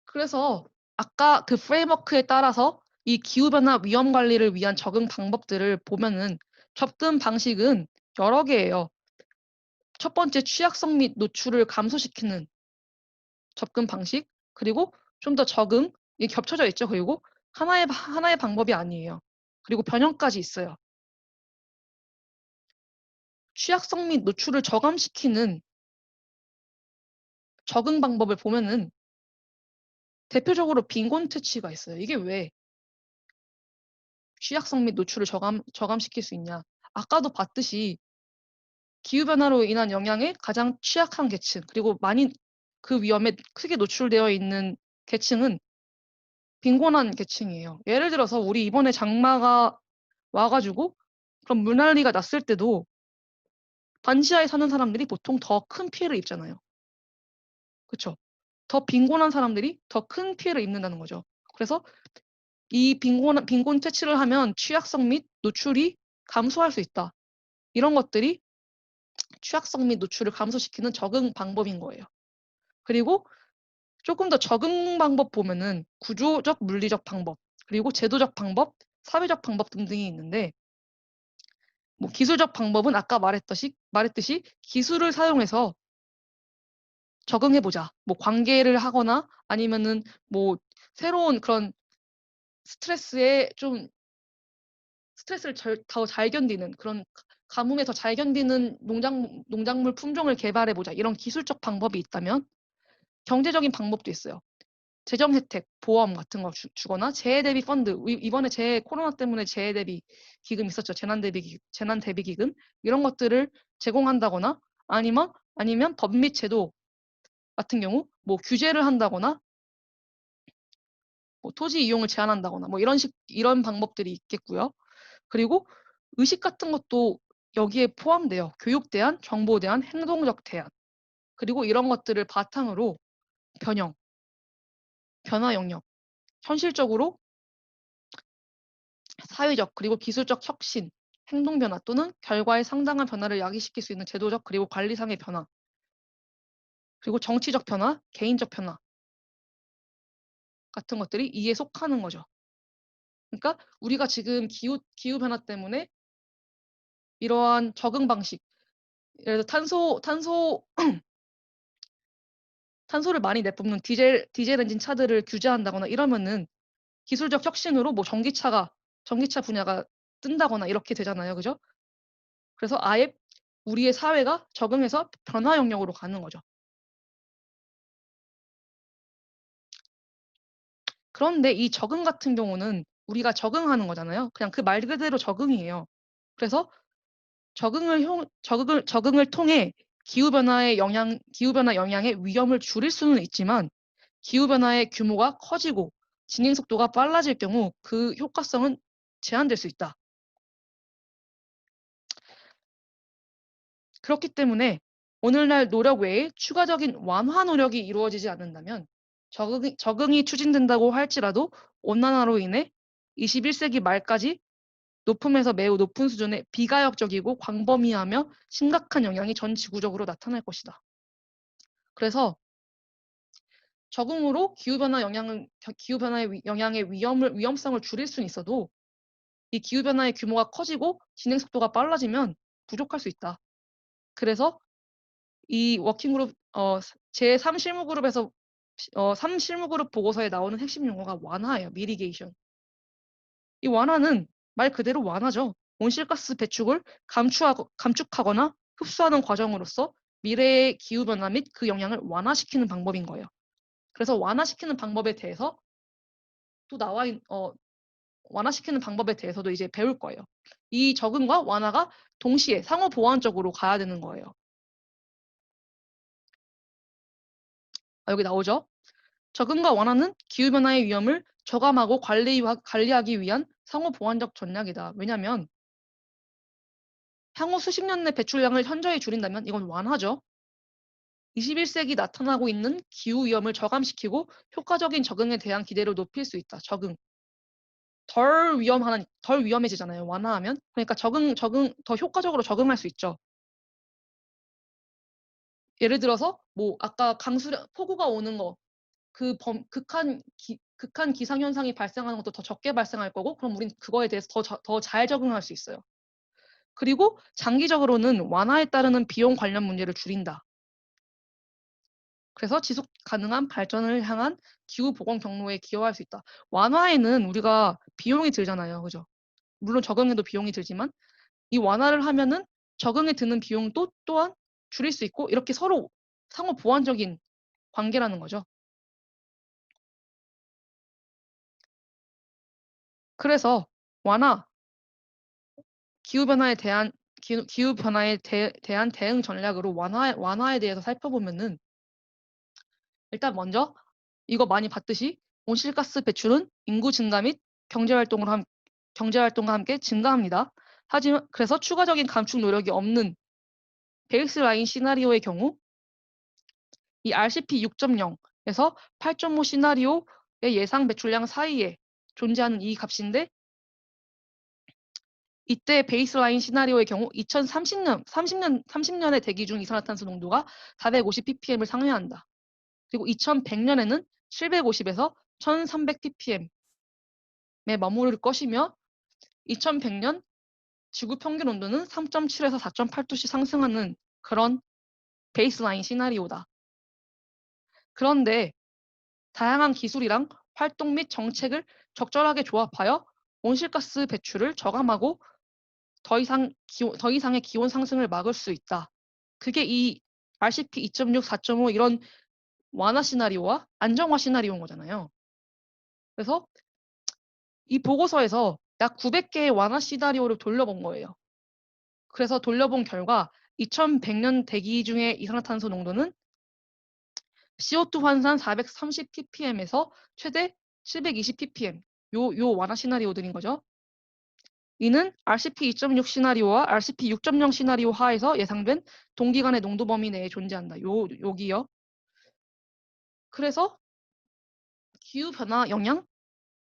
그래서 아까 그 프레임워크에 따라서 이 기후변화 위험 관리를 위한 적응 방법들을 보면은 접근 방식은 여러 개예요. 첫 번째, 취약성 및 노출을 감소시키는 접근 방식, 그리고 좀 더 적응, 이게 겹쳐져 있죠. 그리고 하나의 방법이 아니에요. 그리고 변형까지 있어요. 취약성 및 노출을 저감시키는 적응 방법을 보면은 대표적으로 빈곤 퇴치가 있어요. 이게 왜 취약성 및 노출을 저감시킬 수 있냐? 아까도 봤듯이 기후변화로 인한 영향에 가장 취약한 계층, 그리고 많이 그 위험에 크게 노출되어 있는 계층은 빈곤한 계층이에요. 예를 들어서 우리 이번에 장마가 와가지고 그럼 물난리가 났을 때도 반지하에 사는 사람들이 보통 더 큰 피해를 입잖아요. 그렇죠? 더 빈곤한 사람들이 더 큰 피해를 입는다는 거죠. 그래서 이 빈곤 퇴치를 하면 취약성 및 노출이 감소할 수 있다. 이런 것들이 취약성 및 노출을 감소시키는 적응 방법인 거예요. 그리고 조금 더 적응 방법 보면은 구조적 물리적 방법, 그리고 제도적 방법, 사회적 방법 등등이 있는데, 뭐 기술적 방법은 아까 말했듯이 기술을 사용해서 적응해보자. 뭐 관계를 하거나 아니면은 뭐 새로운 그런 스트레스를 더 잘 견디는 그런 가뭄에 더 잘 견디는 농작물 품종을 개발해보자. 이런 기술적 방법이 있다면 경제적인 방법도 있어요. 재정 혜택, 보험 같은 거 주거나 재해 대비 펀드, 이번에 코로나 때문에 재해 대비 기금 있었죠. 재난 대비 기금 이런 것들을 제공한다거나 아니면 법 및 제도 같은 경우 뭐 규제를 한다거나 뭐 토지 이용을 제한한다거나 뭐 이런 방법들이 있겠고요. 그리고 의식 같은 것도 여기에 포함돼요. 교육 대안, 정보 대안, 행동적 대안. 그리고 이런 것들을 바탕으로 변화 영역, 현실적으로 사회적 그리고 기술적 혁신, 행동 변화 또는 결과에 상당한 변화를 야기시킬 수 있는 제도적 그리고 관리상의 변화, 그리고 정치적 변화, 개인적 변화 같은 것들이 이에 속하는 거죠. 그러니까 우리가 지금 기후 변화 때문에 이러한 적응 방식, 예를 들어 탄소를 많이 내뿜는 디젤 엔진 차들을 규제한다거나 이러면은 기술적 혁신으로 뭐 전기차 분야가 뜬다거나 이렇게 되잖아요. 그죠? 그래서 아예 우리의 사회가 적응해서 변화 영역으로 가는 거죠. 그런데 이 적응 같은 경우는 우리가 적응하는 거잖아요. 그냥 그 말 그대로 적응이에요. 그래서 적응을 통해 기후변화 영향의 위험을 줄일 수는 있지만 기후변화의 규모가 커지고 진행 속도가 빨라질 경우 그 효과성은 제한될 수 있다. 그렇기 때문에 오늘날 노력 외에 추가적인 완화 노력이 이루어지지 않는다면 적응이 추진된다고 할지라도 온난화로 인해 21세기 말까지 높음에서 매우 높은 수준의 비가역적이고 광범위하며 심각한 영향이 전 지구적으로 나타날 것이다. 그래서 적응으로 기후변화의 영향의 위험성을 줄일 수는 있어도 이 기후변화의 규모가 커지고 진행 속도가 빨라지면 부족할 수 있다. 그래서 이 워킹그룹 제3실무그룹에서 3실무그룹 보고서에 나오는 핵심 용어가 완화예요. 미리게이션. 이 완화는 말 그대로 완화죠. 온실가스 배출을 감축하거나 흡수하는 과정으로서 미래의 기후변화 및 그 영향을 완화시키는 방법인 거예요. 그래서 완화시키는 방법에 대해서 또 완화시키는 방법에 대해서도 이제 배울 거예요. 이 적응과 완화가 동시에 상호 보완적으로 가야 되는 거예요. 여기 나오죠. 적응과 완화는 기후변화의 위험을 저감하고 관리하기 위한 상호 보완적 전략이다. 왜냐하면 향후 수십 년 내 배출량을 현저히 줄인다면 이건 완화죠. 21세기 나타나고 있는 기후 위험을 저감시키고 효과적인 적응에 대한 기대를 높일 수 있다. 적응. 덜 위험해지잖아요. 완화하면. 그러니까 더 효과적으로 적응할 수 있죠. 예를 들어서 뭐 아까 폭우가 오는 거, 극한 기상 현상이 발생하는 것도 더 적게 발생할 거고, 그럼 우린 그거에 대해서 더 잘 적응할 수 있어요. 그리고 장기적으로는 완화에 따르는 비용 관련 문제를 줄인다. 그래서 지속 가능한 발전을 향한 기후 보건 경로에 기여할 수 있다. 완화에는 우리가 비용이 들잖아요. 그죠? 물론 적응에도 비용이 들지만 이 완화를 하면은 적응에 드는 비용도 또한 줄일 수 있고 이렇게 서로 상호 보완적인 관계라는 거죠. 그래서 완화, 기후변화에 대한 대한 대응 전략으로 완화에 대해서 살펴보면은 일단 먼저 이거 많이 봤듯이 온실가스 배출은 인구 증가 및 경제활동과 함께 증가합니다. 하지만 그래서 추가적인 감축 노력이 없는 베이스라인 시나리오의 경우 이 RCP 6.0에서 8.5 시나리오의 예상 배출량 사이에 존재하는 이 값인데 이때 베이스라인 시나리오의 경우 30년에 대기 중 이산화탄소 농도가 450 ppm을 상회한다. 그리고 2100년에는 750에서 1300 ppm에 머무를 것이며 2100년 지구 평균 온도는 3.7에서 4.8도씩 상승하는 그런 베이스라인 시나리오다. 그런데 다양한 기술이랑 활동 및 정책을 적절하게 조합하여 온실가스 배출을 저감하고 더 이상의 기온 상승을 막을 수 있다. 그게 이 RCP 2.6, 4.5 이런 완화 시나리오와 안정화 시나리오인 거잖아요. 그래서 이 보고서에서 약 900개의 완화 시나리오를 돌려본 거예요. 그래서 돌려본 결과 2100년 대기 중의 이산화탄소 농도는 CO2 환산 430 ppm에서 최대 720 ppm 요 완화 시나리오들인 거죠. 이는 RCP 2.6 시나리오와 RCP 6.0 시나리오 하에서 예상된 동기간의 농도 범위 내에 존재한다. 여기요. 그래서 기후변화 영향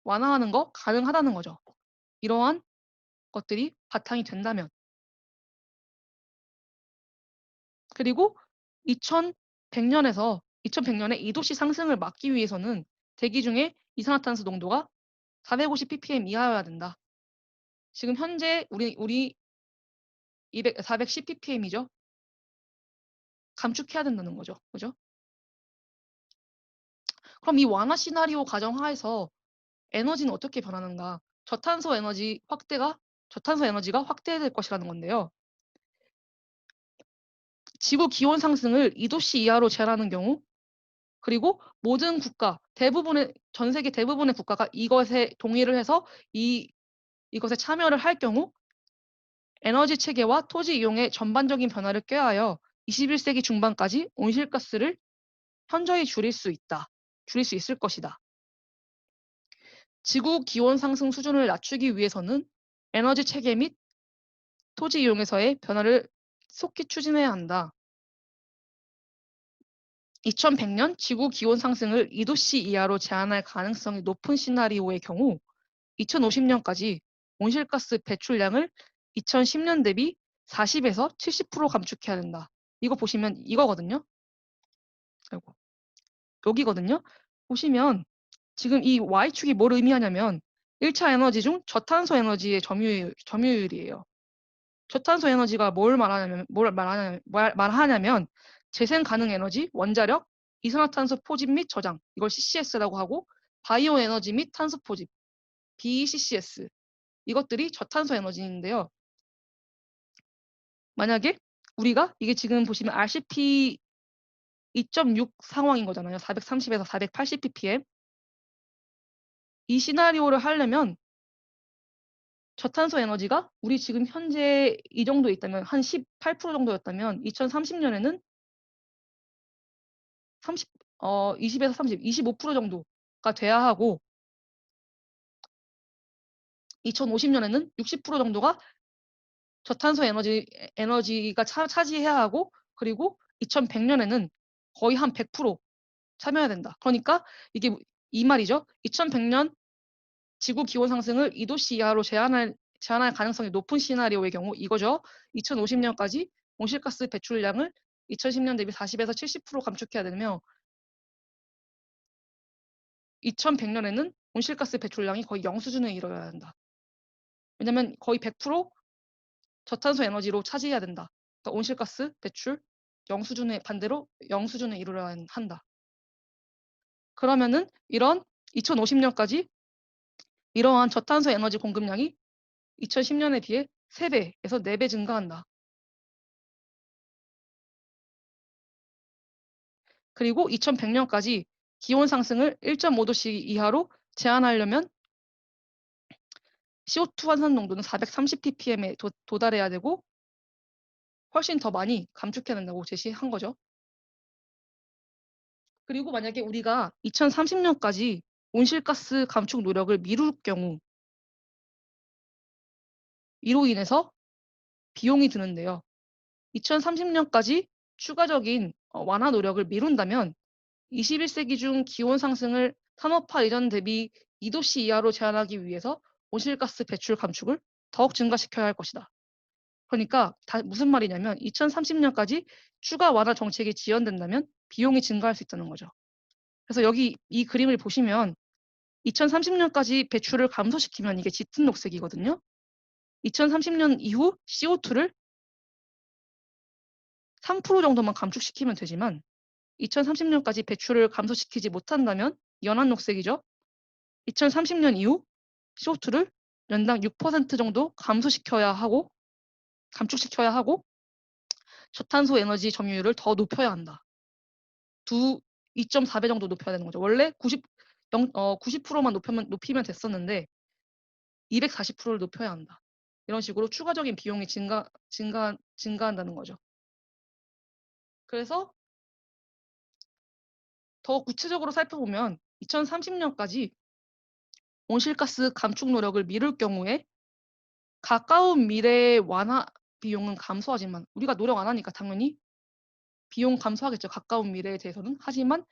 완화하는 거 가능하다는 거죠. 이러한 것들이 바탕이 된다면. 그리고 2100년에 2도씨 상승을 막기 위해서는 대기 중에 이산화탄소 농도가 450 ppm 이하여야 된다. 지금 현재 우리 410 ppm이죠. 감축해야 된다는 거죠. 그죠? 그럼 이 완화 시나리오 가정하에서 에너지는 어떻게 변하는가? 저탄소 에너지가 확대될 것이라는 건데요. 지구 기온 상승을 2도씨 이하로 제한하는 경우, 그리고 모든 국가, 전 세계 대부분의 국가가 이것에 동의를 해서 이것에 참여를 할 경우 에너지 체계와 토지 이용의 전반적인 변화를 꾀하여 21세기 중반까지 온실가스를 현저히 줄일 수 있을 것이다. 지구 기온 상승 수준을 낮추기 위해서는 에너지 체계 및 토지 이용에서의 변화를 속히 추진해야 한다. 2100년 지구 기온 상승을 2도씨 이하로 제한할 가능성이 높은 시나리오의 경우 2050년까지 온실가스 배출량을 2010년 대비 40에서 70% 감축해야 된다. 이거 보시면 이거거든요. 아이고, 여기거든요. 보시면 지금 이 Y축이 뭘 의미하냐면 1차 에너지 중 저탄소 에너지의 점유율이에요. 저탄소 에너지가 말하냐면 재생 가능 에너지, 원자력, 이산화탄소 포집 및 저장, 이걸 CCS라고 하고 바이오 에너지 및 탄소 포집, BCCS, 이것들이 저탄소 에너지인데요. 만약에 우리가 이게 지금 보시면 RCP 2.6 상황인 거잖아요. 430에서 480 ppm. 이 시나리오를 하려면 저탄소 에너지가 우리 지금 현재 이 정도 있다면 한 18% 정도였다면 2030년에는 20에서 30, 25% 정도가 돼야 하고 2050년에는 60% 정도가 저탄소 에너지가 차지해야 하고 그리고 2100년에는 거의 한 100% 참여해야 된다. 그러니까 이게 이 말이죠. 2100년 지구 기온 상승을 2도씨 이하로 제한할 가능성이 높은 시나리오의 경우 이거죠. 2050년까지 온실가스 배출량을 2010년 대비 40에서 70% 감축해야 되며 2100년에는 온실가스 배출량이 거의 0 수준에 이르러야 한다. 왜냐면 거의 100% 저탄소 에너지로 차지해야 된다. 그러니까 온실가스 배출 0 수준에 반대로 0 수준에 이르러야 한다. 그러면은 이런 2050년까지 이러한 저탄소 에너지 공급량이 2010년에 비해 3배에서 4배 증가한다. 그리고 2100년까지 기온 상승을 1.5도씨 이하로 제한하려면 CO2 환산 농도는 430 ppm에 도달해야 되고 훨씬 더 많이 감축해야 된다고 제시한 거죠. 그리고 만약에 우리가 2030년까지 온실가스 감축 노력을 미룰 경우 이로 인해서 비용이 드는데요. 2030년까지 추가적인 완화 노력을 미룬다면 21세기 중 기온 상승을 산업화 이전 대비 2도씨 이하로 제한하기 위해서 온실가스 배출 감축을 더욱 증가시켜야 할 것이다. 그러니까 무슨 말이냐면 2030년까지 추가 완화 정책이 지연된다면 비용이 증가할 수 있다는 거죠. 그래서 여기 이 그림을 보시면 2030년까지 배출을 감소시키면 이게 짙은 녹색이거든요. 2030년 이후 CO2를 3% 정도만 감축시키면 되지만 2030년까지 배출을 감소시키지 못한다면 연한 녹색이죠. 2030년 이후 CO2를 연당 6% 정도 감축시켜야 하고 저탄소 에너지 점유율을 더 높여야 한다. 2.4배 정도 높여야 되는 거죠. 원래 90%만 높이면 됐었는데 240%를 높여야 한다. 이런 식으로 추가적인 비용이 증가한다는 거죠. 그래서 더 구체적으로 살펴보면 2030년까지 온실가스 감축 노력을 미룰 경우에 가까운 미래의 완화 비용은 감소하지만 우리가 노력 안 하니까 당연히 비용 감소하겠죠. 가까운 미래에 대해서는. 하지만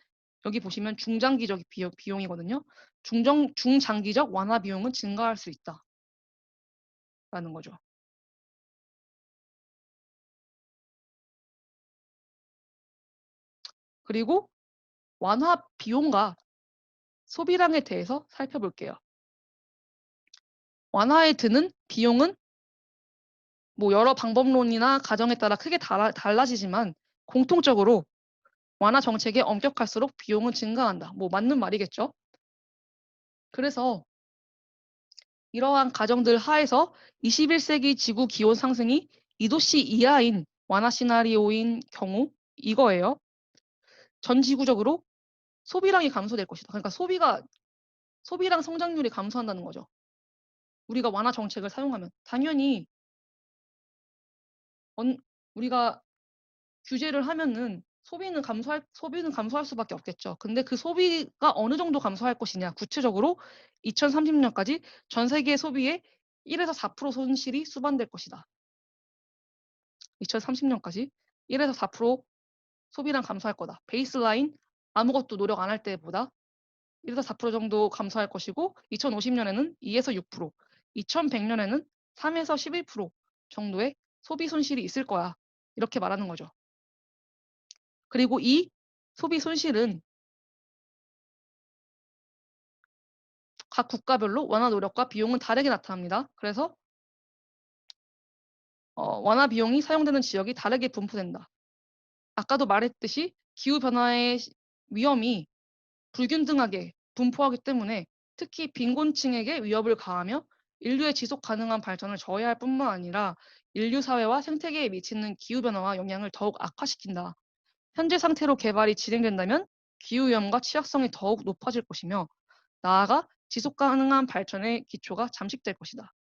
여기 보시면 중장기적 비용이거든요. 중장기적 완화 비용은 증가할 수 있다라는 거죠. 그리고 완화 비용과 소비량에 대해서 살펴볼게요. 완화에 드는 비용은 뭐 여러 방법론이나 가정에 따라 크게 달라지지만 공통적으로 완화 정책이 엄격할수록 비용은 증가한다. 뭐 맞는 말이겠죠. 그래서 이러한 가정들 하에서 21세기 지구 기온 상승이 2도씨 이하인 완화 시나리오인 경우 이거예요. 전 지구적으로 소비량이 감소될 것이다. 그러니까 소비량 성장률이 감소한다는 거죠. 우리가 완화 정책을 사용하면 당연히 우리가 규제를 하면은 소비는 감소할 수밖에 없겠죠. 근데 그 소비가 어느 정도 감소할 것이냐. 구체적으로 2030년까지 전 세계 소비의 1에서 4% 손실이 수반될 것이다. 2030년까지 1에서 4% 소비량 감소할 거다. 베이스라인 아무것도 노력 안 할 때보다 1에서 4% 정도 감소할 것이고 2050년에는 2에서 6%, 2100년에는 3에서 11% 정도의 소비 손실이 있을 거야. 이렇게 말하는 거죠. 그리고 이 소비 손실은 각 국가별로 완화 노력과 비용은 다르게 나타납니다. 그래서 완화 비용이 사용되는 지역이 다르게 분포된다. 아까도 말했듯이 기후변화의 위험이 불균등하게 분포하기 때문에 특히 빈곤층에게 위협을 가하며 인류의 지속 가능한 발전을 저해할 뿐만 아니라 인류 사회와 생태계에 미치는 기후변화와 영향을 더욱 악화시킨다. 현재 상태로 개발이 진행된다면 기후위험과 취약성이 더욱 높아질 것이며 나아가 지속 가능한 발전의 기초가 잠식될 것이다.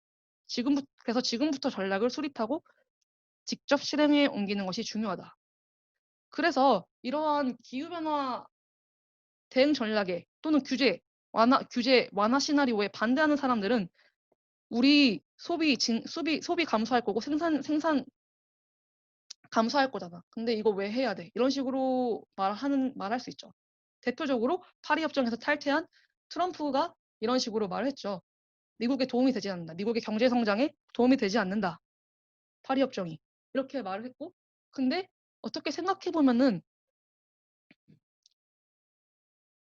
그래서 지금부터 전략을 수립하고 직접 실행에 옮기는 것이 중요하다. 그래서 이러한 기후변화 대응 전략에 또는 규제 완화 시나리오에 반대하는 사람들은 우리 소비 감소할 거고 생산 감소할 거잖아. 근데 이거 왜 해야 돼? 이런 식으로 말할 수 있죠. 대표적으로 파리 협정에서 탈퇴한 트럼프가 이런 식으로 말을 했죠. 미국에 도움이 되지 않는다. 미국의 경제 성장에 도움이 되지 않는다. 파리 협정이. 이렇게 말을 했고 근데 어떻게 생각해 보면은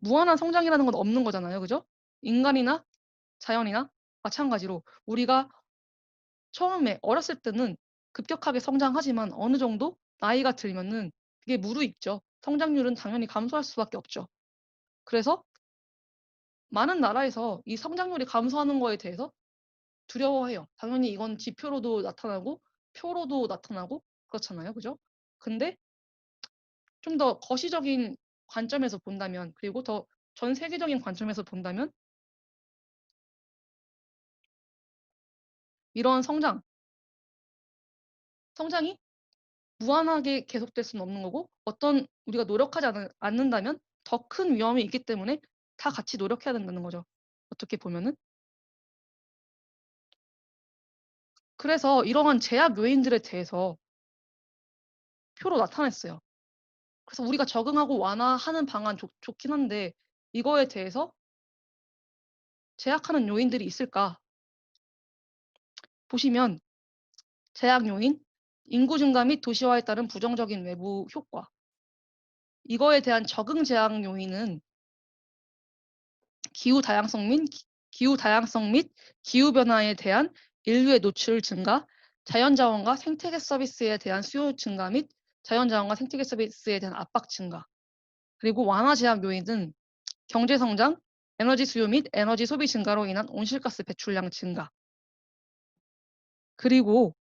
무한한 성장이라는 건 없는 거잖아요. 그죠? 인간이나 자연이나 마찬가지로 우리가 처음에 어렸을 때는 급격하게 성장하지만 어느 정도 나이가 들면은 그게 무르익죠. 성장률은 당연히 감소할 수밖에 없죠. 그래서 많은 나라에서 이 성장률이 감소하는 거에 대해서 두려워해요. 당연히 이건 지표로도 나타나고 표로도 나타나고 그렇잖아요. 그죠? 근데 좀 더 거시적인 관점에서 본다면 그리고 더 전 세계적인 관점에서 본다면 이런 성장이 무한하게 계속될 수는 없는 거고 우리가 노력하지 않는다면 더 큰 위험이 있기 때문에 다 같이 노력해야 된다는 거죠. 어떻게 보면은. 그래서 이러한 제약 요인들에 대해서 표로 나타냈어요. 그래서 우리가 적응하고 완화하는 방안 좋긴 한데 이거에 대해서 제약하는 요인들이 있을까? 보시면 제약 요인, 인구 증가 및 도시화에 따른 부정적인 외부 효과. 이거에 대한 적응 제약 요인은 기후 다양성 및 기후 변화에 대한 인류의 노출 증가, 자연자원과 생태계 서비스에 대한 수요 증가 및 자연자원과 생태계 서비스에 대한 압박 증가. 그리고 완화 제약 요인은 경제 성장, 에너지 수요 및 에너지 소비 증가로 인한 온실가스 배출량 증가. 그리고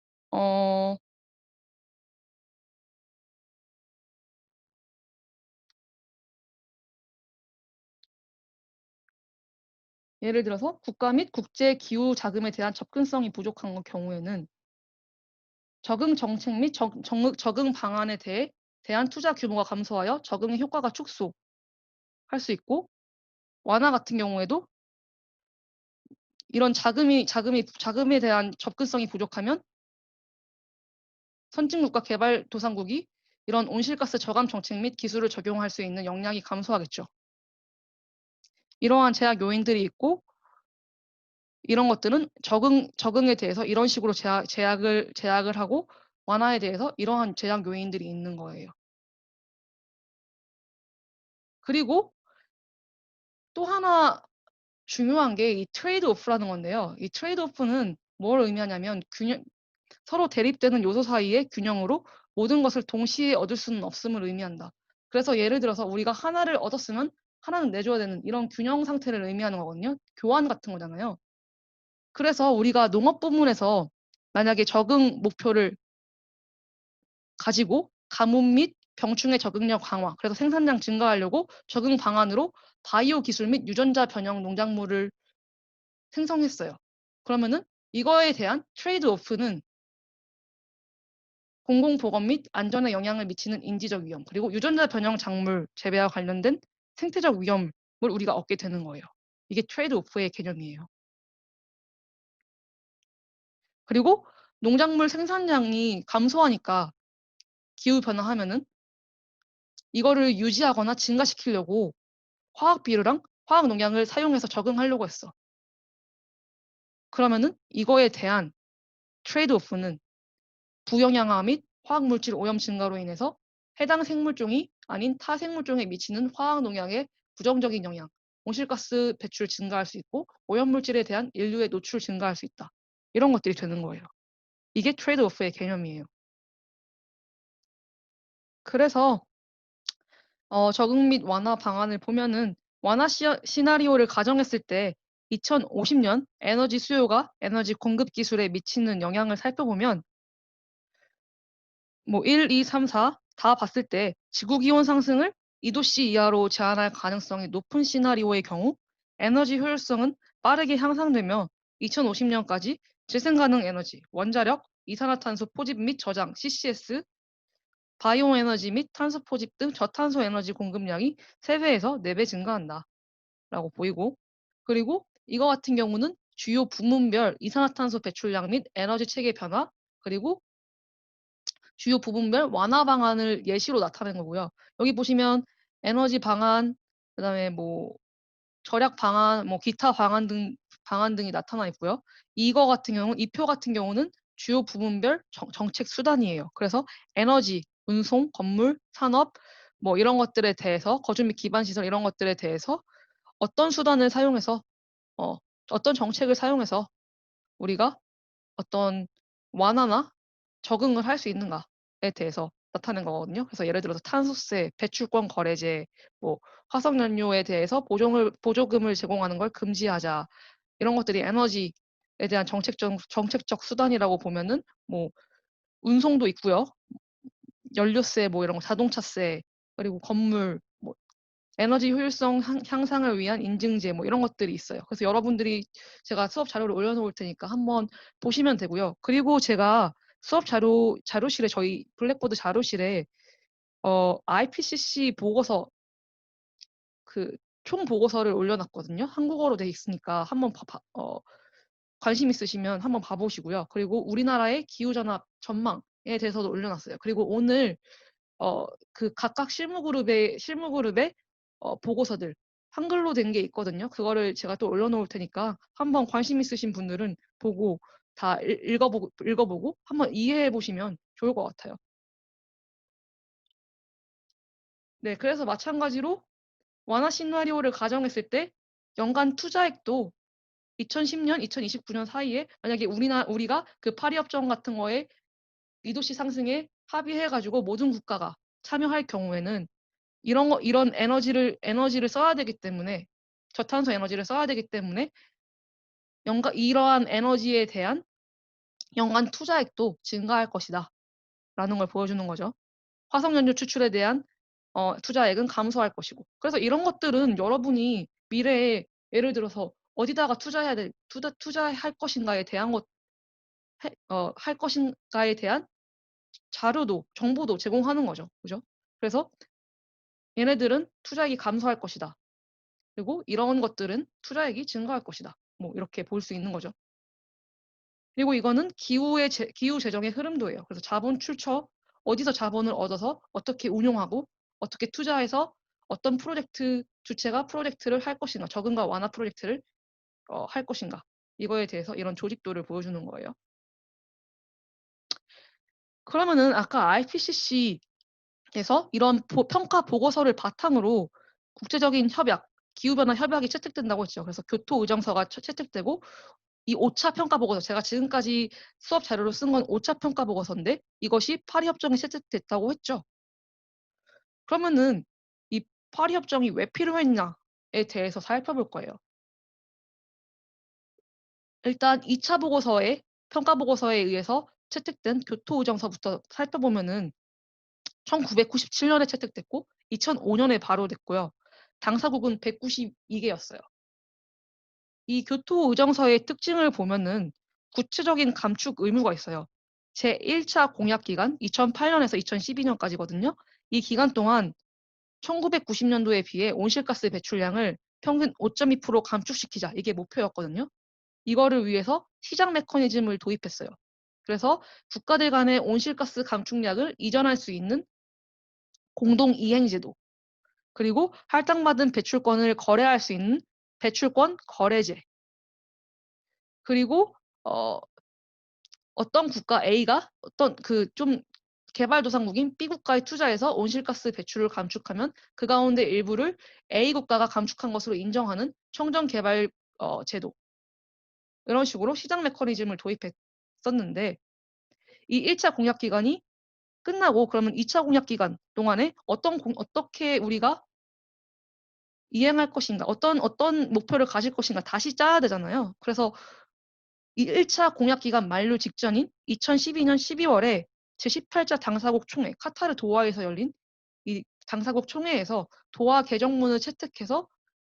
예를 들어서 국가 및 국제 기후 자금에 대한 접근성이 부족한 경우에는 적응 정책 및 적응 방안에 대한 투자 규모가 감소하여 적응의 효과가 축소할 수 있고 완화 같은 경우에도 이런 자금에 대한 접근성이 부족하면 선진국과 개발도상국이 이런 온실가스 저감 정책 및 기술을 적용할 수 있는 역량이 감소하겠죠. 이러한 제약 요인들이 있고 이런 것들은 적응에 대해서 이런 식으로 제약을 하고 완화에 대해서 이러한 제약 요인들이 있는 거예요. 그리고 또 하나 중요한 게 이 트레이드 오프라는 건데요. 이 트레이드 오프는 뭘 의미하냐면 서로 대립되는 요소 사이의 균형으로 모든 것을 동시에 얻을 수는 없음을 의미한다. 그래서 예를 들어서 우리가 하나를 얻었으면 하나는 내줘야 되는 이런 균형 상태를 의미하는 거거든요. 교환 같은 거잖아요. 그래서 우리가 농업 부문에서 만약에 적응 목표를 가지고 가뭄 및 병충해 적응력 강화, 그래서 생산량 증가하려고 적응 방안으로 바이오 기술 및 유전자 변형 농작물을 생성했어요. 그러면은 이거에 대한 트레이드 오프는 공공보건 및 안전에 영향을 미치는 인지적 위험, 그리고 유전자 변형 작물 재배와 관련된 생태적 위험을 우리가 얻게 되는 거예요. 이게 트레이드 오프의 개념이에요. 그리고 농작물 생산량이 감소하니까 기후 변화하면은 이거를 유지하거나 증가시키려고 화학 비료랑 화학 농약을 사용해서 적응하려고 했어. 그러면은 이거에 대한 트레이드 오프는 부영양화 및 화학물질 오염 증가로 인해서 해당 생물종이 아닌 타 생물종에 미치는 화학 농약의 부정적인 영향, 온실가스 배출 증가할 수 있고 오염물질에 대한 인류의 노출 증가할 수 있다. 이런 것들이 되는 거예요. 이게 트레이드 오프의 개념이에요. 그래서 적응 및 완화 방안을 보면은 완화 시나리오를 가정했을 때 2050년 에너지 수요가 에너지 공급 기술에 미치는 영향을 살펴보면 뭐 1, 2, 3, 4 다 봤을 때 지구 기온 상승을 2도씨 이하로 제한할 가능성이 높은 시나리오의 경우 에너지 효율성은 빠르게 향상되며 2050년까지 재생 가능 에너지, 원자력, 이산화탄소 포집 및 저장, CCS, 바이오 에너지 및 탄소 포집 등 저탄소 에너지 공급량이 3배에서 4배 증가한다. 라고 보이고, 그리고 이거 같은 경우는 주요 부문별 이산화탄소 배출량 및 에너지 체계 변화, 그리고 주요 부분별 완화 방안을 예시로 나타낸 거고요. 여기 보시면 에너지 방안, 그다음에 뭐 절약 방안, 뭐 기타 방안 등이 나타나 있고요. 이거 같은 경우는 이 표 같은 경우는 주요 부문별 정책 수단이에요. 그래서 에너지, 운송, 건물, 산업 뭐 이런 것들에 대해서 거주 및 기반 시설 이런 것들에 대해서 어떤 수단을 사용해서 어, 어떤 정책을 사용해서 우리가 어떤 완화나 적응을 할 수 있는가에 대해서 나타낸 거거든요. 그래서 예를 들어서 탄소세, 배출권 거래제, 뭐 화석연료에 대해서 보조금을 제공하는 걸 금지하자. 이런 것들이 에너지에 대한 정책적 수단이라고 보면은 뭐 운송도 있고요. 연료세 뭐 이런 거, 자동차세, 그리고 건물, 뭐 에너지 효율성 향상을 위한 인증제 뭐 이런 것들이 있어요. 그래서 여러분들이 제가 수업 자료를 올려놓을 테니까 한번 보시면 되고요. 그리고 제가 수업 자료실에 저희 블랙보드 자료실에 IPCC 보고서 그 총 보고서를 올려놨거든요. 한국어로 돼 있으니까 한번 관심 있으시면 한번 봐보시고요. 그리고 우리나라의 기후전압 전망에 대해서도 올려놨어요. 그리고 오늘 그 각각 실무그룹의 보고서들 한글로 된 게 있거든요. 그거를 제가 또 올려놓을 테니까 한번 관심 있으신 분들은 보고 다 읽어보고 한번 이해해 보시면 좋을 것 같아요. 네, 그래서 마찬가지로 완화 시나리오를 가정했을 때 연간 투자액도 2010년, 2029년 사이에 만약에 우리가 그 파리 협정 같은 거에 2도씨 상승에 합의해가지고 모든 국가가 참여할 경우에는 이런 에너지를 써야 되기 때문에 저탄소 에너지를 써야 되기 때문에 이러한 에너지에 대한 연간 투자액도 증가할 것이다 라는 걸 보여주는 거죠. 화석연료 추출에 대한 투자액은 감소할 것이고. 그래서 이런 것들은 여러분이 미래에 예를 들어서 어디다가 투자할 것인가에 대한 할 것인가에 대한 자료도 정보도 제공하는 거죠. 그죠? 그래서 얘네들은 투자액이 감소할 것이다. 그리고 이런 것들은 투자액이 증가할 것이다. 뭐 이렇게 볼 수 있는 거죠. 그리고 이거는 기후 재정의 흐름도예요. 그래서 자본 출처, 어디서 자본을 얻어서 어떻게 운용하고 어떻게 투자해서 어떤 주체가 프로젝트를 할 것인가, 적응과 완화 프로젝트를 할 것인가. 이거에 대해서 이런 조직도를 보여주는 거예요. 그러면은 아까 IPCC에서 이런 평가 보고서를 바탕으로 국제적인 협약, 기후변화 협약이 채택된다고 했죠. 그래서 교토 의정서가 채택되고 이 5차 평가 보고서, 제가 지금까지 수업 자료로 쓴 건 5차 평가 보고서인데 이것이 파리 협정이 채택됐다고 했죠. 그러면은 이 파리 협정이 왜 필요했냐에 대해서 살펴볼 거예요. 일단 2차 보고서에 평가 보고서에 의해서 채택된 교토 의정서부터 살펴보면은 1997 년에 채택됐고 2005 년에 발효됐고요. 당사국은 192 개였어요. 이 교토 의정서의 특징을 보면은 구체적인 감축 의무가 있어요. 제1차 공약 기간 2008 년에서 2012 년까지거든요. 이 기간 동안 1990 년도에 비해 온실가스 배출량을 평균 5.2% 감축시키자, 이게 목표였거든요. 이거를 위해서 시장 메커니즘을 도입했어요. 그래서 국가들 간의 온실가스 감축량을 이전할 수 있는 공동 이행 제도, 그리고 할당받은 배출권을 거래할 수 있는 배출권 거래제, 그리고 어 어떤 국가 A가 어떤 좀 개발도상국인 B 국가에 투자해서 온실가스 배출을 감축하면 그 가운데 일부를 A 국가가 감축한 것으로 인정하는 청정 개발 제도, 이런 식으로 시장 메커니즘을 도입했었는데, 이 1차 공약 기간이 끝나고 그러면 2차 공약 기간 동안에 어떻게 우리가 이행할 것인가, 어떤 목표를 가질 것인가 다시 짜야 되잖아요. 그래서 이 1차 공약 기간 만료 직전인 2012년 12월에 제18차 당사국 총회, 카타르 도하에서 열린 이 당사국 총회에서 도하 개정문을 채택해서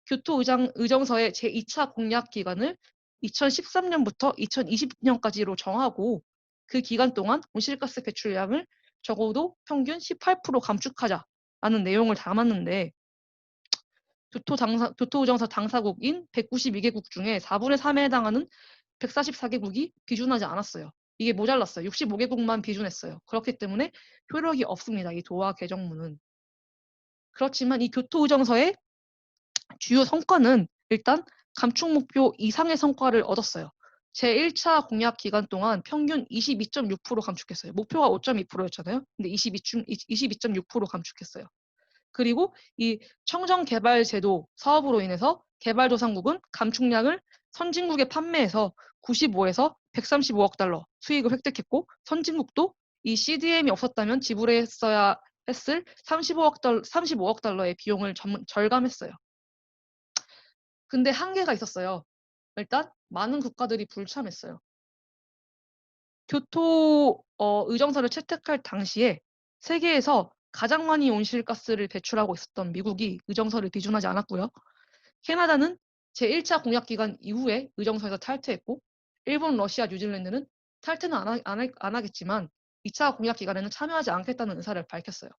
교토 의정서의 제2차 공약 기간을 2013 년부터 2020 년까지로 정하고 그 기간 동안 온실가스 배출량을 적어도 평균 18% 감축하자라는 내용을 담았는데, 교토의정서 당사국인 192개국 중에 4분의 3에 해당하는 144개국이 비준하지 않았어요. 이게 모자랐어요. 65개국만 비준했어요. 그렇기 때문에 효력이 없습니다, 이 도하 개정문은. 그렇지만 이 교토의정서의 주요 성과는 일단 감축 목표 이상의 성과를 얻었어요. 제1차 공약 기간 동안 평균 22.6% 감축했어요. 목표가 5.2%였잖아요. 근데 22.6% 감축했어요. 그리고 이 청정개발제도 사업으로 인해서 개발도상국은 감축량을 선진국에 판매해서 95에서 135억 달러 수익을 획득했고, 선진국도 이 CDM이 없었다면 지불했어야 했을 35억 달러의 비용을 절감했어요. 근데 한계가 있었어요. 일단 많은 국가들이 불참했어요. 교토 의정서를 채택할 당시에 세계에서 가장 많이 온실가스를 배출하고 있었던 미국이 의정서를 비준하지 않았고요. 캐나다는 제1차 공약 기간 이후에 의정서에서 탈퇴했고, 일본, 러시아, 뉴질랜드는 탈퇴는 안 하겠지만 2차 공약 기간에는 참여하지 않겠다는 의사를 밝혔어요.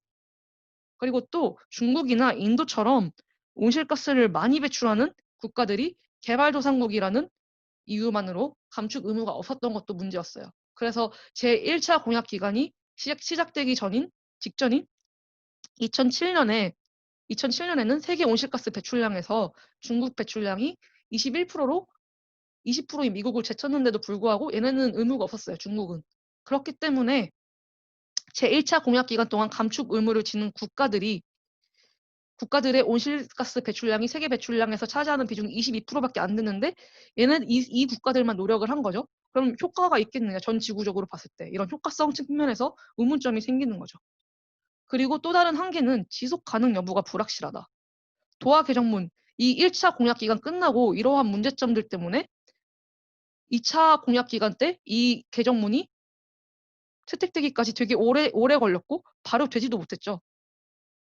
그리고 또 중국이나 인도처럼 온실가스를 많이 배출하는 국가들이 개발도상국이라는 이유만으로 감축 의무가 없었던 것도 문제였어요. 그래서 제1차 공약 기간이 시작되기 직전인 2007년에 2007년에는 세계 온실가스 배출량에서 중국 배출량이 21%로 20%인 미국을 제쳤는데도 불구하고 얘네는 의무가 없었어요, 중국은. 그렇기 때문에 제1차 공약 기간 동안 감축 의무를 지는 국가들의 온실가스 배출량이 세계 배출량에서 차지하는 비중이 22%밖에 안 되는데 얘는 이 국가들만 노력을 한 거죠. 그럼 효과가 있겠느냐, 전 지구적으로 봤을 때. 이런 효과성 측면에서 의문점이 생기는 거죠. 그리고 또 다른 한계는 지속 가능 여부가 불확실하다. 도하 개정문, 이 1차 공약 기간 끝나고 이러한 문제점들 때문에 2차 공약 기간 때 이 개정문이 채택되기까지 되게 오래 걸렸고 발효되지도 못했죠.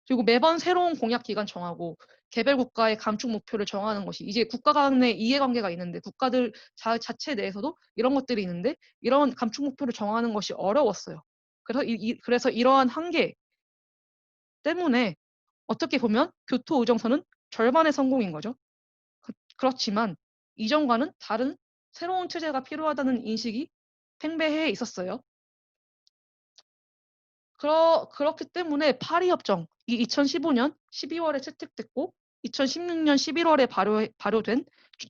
그리고 매번 새로운 공약 기간 정하고 개별 국가의 감축 목표를 정하는 것이, 이제 국가 간의 이해관계가 있는데 국가들 자체 내에서도 이런 것들이 있는데 이런 감축 목표를 정하는 것이 어려웠어요. 그래서 이러한 한계 때문에 어떻게 보면 교토 의정서는 절반의 성공인 거죠. 그렇지만 이전과는 다른 새로운 체제가 필요하다는 인식이 팽배해 있었어요. 그렇기 때문에 파리 협정, 이 2015년 12월에 채택됐고 2016년 11월에 발효된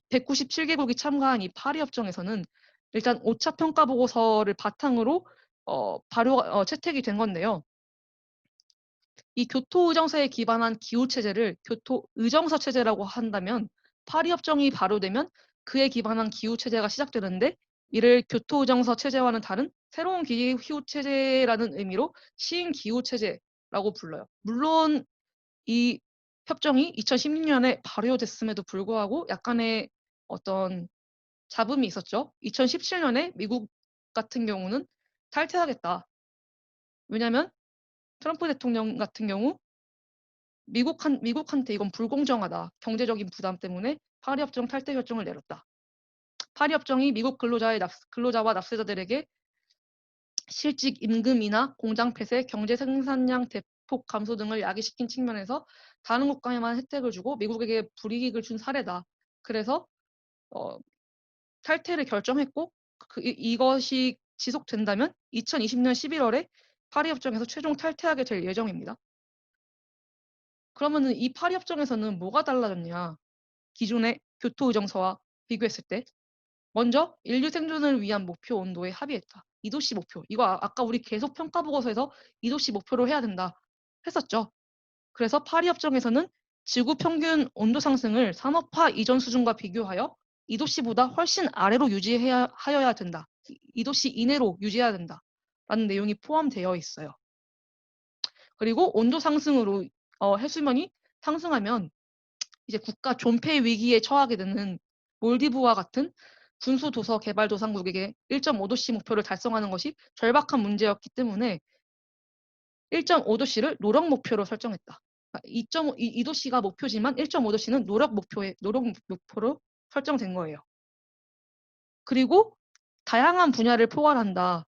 197개국이 참가한 이 파리 협정에서는 일단 5차 평가 보고서를 바탕으로 채택이 된 건데요. 이 교토 의정서에 기반한 기후 체제를 교토 의정서 체제라고 한다면, 파리 협정이 발효되면 그에 기반한 기후 체제가 시작되는데 이를 교토의정서 체제와는 다른 새로운 기후 체제라는 의미로 시인 기후 체제라고 불러요. 물론 이 협정이 2016년에 발효됐음에도 불구하고 약간의 어떤 잡음이 있었죠. 2017년에 미국 같은 경우는 탈퇴하겠다. 왜냐하면 트럼프 대통령 같은 경우 미국한테 이건 불공정하다. 경제적인 부담 때문에 파리협정 탈퇴 결정을 내렸다. 파리협정이 미국 근로자와 납세자들에게 실직 임금이나 공장 폐쇄, 경제 생산량 대폭 감소 등을 야기시킨 측면에서 다른 국가에만 혜택을 주고 미국에게 불이익을 준 사례다. 그래서 탈퇴를 결정했고 이것이 지속된다면 2020년 11월에 파리협정에서 최종 탈퇴하게 될 예정입니다. 그러면은 이 파리협정에서는 뭐가 달라졌냐? 기존의 교토의정서와 비교했을 때 먼저 인류 생존을 위한 목표 온도에 합의했다. 2도씨 목표. 이거 아까 우리 계속 평가 보고서에서 2도씨 목표로 해야 된다 했었죠. 그래서 파리협정에서는 지구 평균 온도 상승을 산업화 이전 수준과 비교하여 2도씨보다 훨씬 아래로 하여야 된다. 2도씨 이내로 유지해야 된다. 라는 내용이 포함되어 있어요. 그리고 온도 상승으로 해수면이 상승하면 이제 국가 존폐 위기에 처하게 되는 몰디브와 같은 군수도서 개발도상국에게 1.5도씨 목표를 달성하는 것이 절박한 문제였기 때문에 1.5도씨를 노력 목표로 설정했다. 2도씨가 목표지만 1.5도씨는 노력 목표로 설정된 거예요. 그리고 다양한 분야를 포괄한다.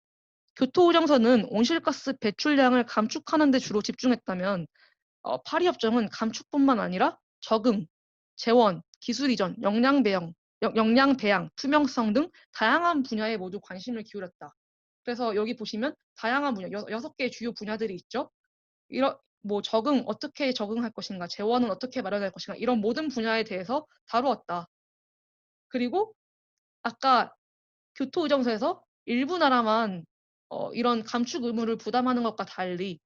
교토의정서는 온실가스 배출량을 감축하는 데 주로 집중했다면 파리협정은 감축뿐만 아니라 적응, 재원, 기술 이전, 역량 배양, 투명성 등 다양한 분야에 모두 관심을 기울였다. 그래서 여기 보시면 다양한 분야, 6개의 주요 분야들이 있죠. 어떻게 적응할 것인가, 재원은 어떻게 마련할 것인가, 이런 모든 분야에 대해서 다루었다. 그리고 아까 교토의정서에서 일부 나라만 이런 감축 의무를 부담하는 것과 달리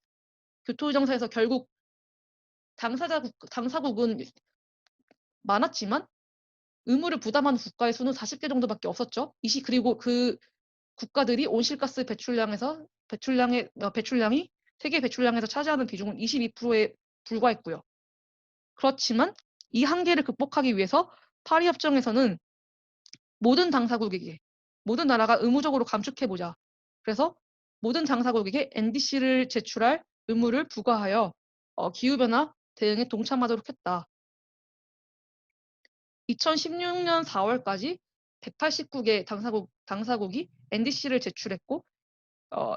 교토의정서에서 결국 당사국은 많았지만 의무를 부담하는 국가의 수는 40개 정도밖에 없었죠. 그리고 그 국가들이 온실가스 배출량이 세계 배출량에서 차지하는 비중은 22%에 불과했고요. 그렇지만 이 한계를 극복하기 위해서 파리협정에서는 모든 나라가 의무적으로 감축해보자. 그래서 모든 당사국에게 NDC를 제출할 의무를 부과하여 기후변화 대응에 동참하도록 했다. 2016년 4월까지 189개 당사국이 NDC를 제출했고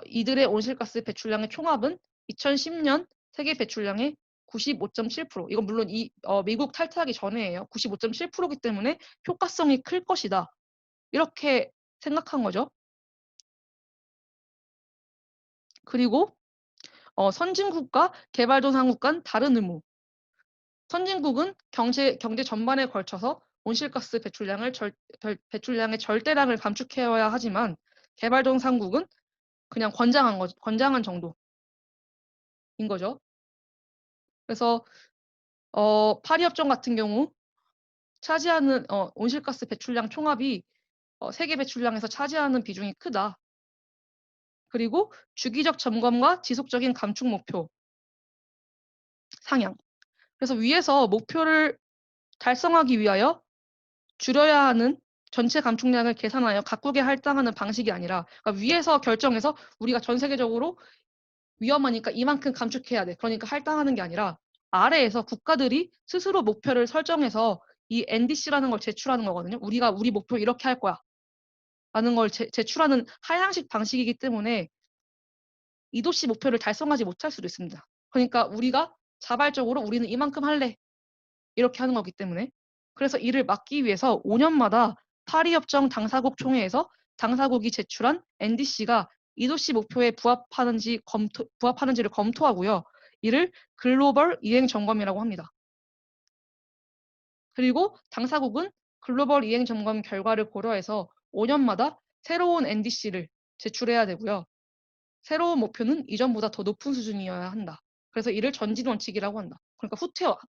이들의 온실가스 배출량의 총합은 2010년 세계 배출량의 95.7%. 이건 물론 미국 탈퇴하기 전에예요. 95.7%이기 때문에 효과성이 클 것이다. 이렇게 생각한 거죠. 그리고 선진국과 개발도상국 간 다른 의무. 선진국은 경제 전반에 걸쳐서 온실가스 배출량의 절대량을 감축해야 하지만 개발도상국은 그냥 권장한 정도인 거죠. 그래서 파리협정 같은 경우 차지하는 온실가스 배출량 총합이 세계 배출량에서 차지하는 비중이 크다. 그리고 주기적 점검과 지속적인 감축 목표 상향. 그래서 위에서 목표를 달성하기 위하여 줄여야 하는 전체 감축량을 계산하여 각국에 할당하는 방식이 아니라 그러니까 위에서 결정해서 우리가 전 세계적으로 위험하니까 이만큼 감축해야 돼. 그러니까 할당하는 게 아니라 아래에서 국가들이 스스로 목표를 설정해서 이 NDC라는 걸 제출하는 거거든요. 우리 목표 이렇게 할 거야. 라는 걸 제출하는 하향식 방식이기 때문에 2도씨 목표를 달성하지 못할 수도 있습니다. 그러니까 우리가 자발적으로 우리는 이만큼 할래. 이렇게 하는 거기 때문에. 그래서 이를 막기 위해서 5년마다 파리협정 당사국 총회에서 당사국이 제출한 NDC가 2도씨 목표에 부합하는지를 검토하고요. 이를 글로벌 이행 점검이라고 합니다. 그리고 당사국은 글로벌 이행 점검 결과를 고려해서 5년마다 새로운 NDC를 제출해야 되고요. 새로운 목표는 이전보다 더 높은 수준이어야 한다. 그래서 이를 전진 원칙이라고 한다. 그러니까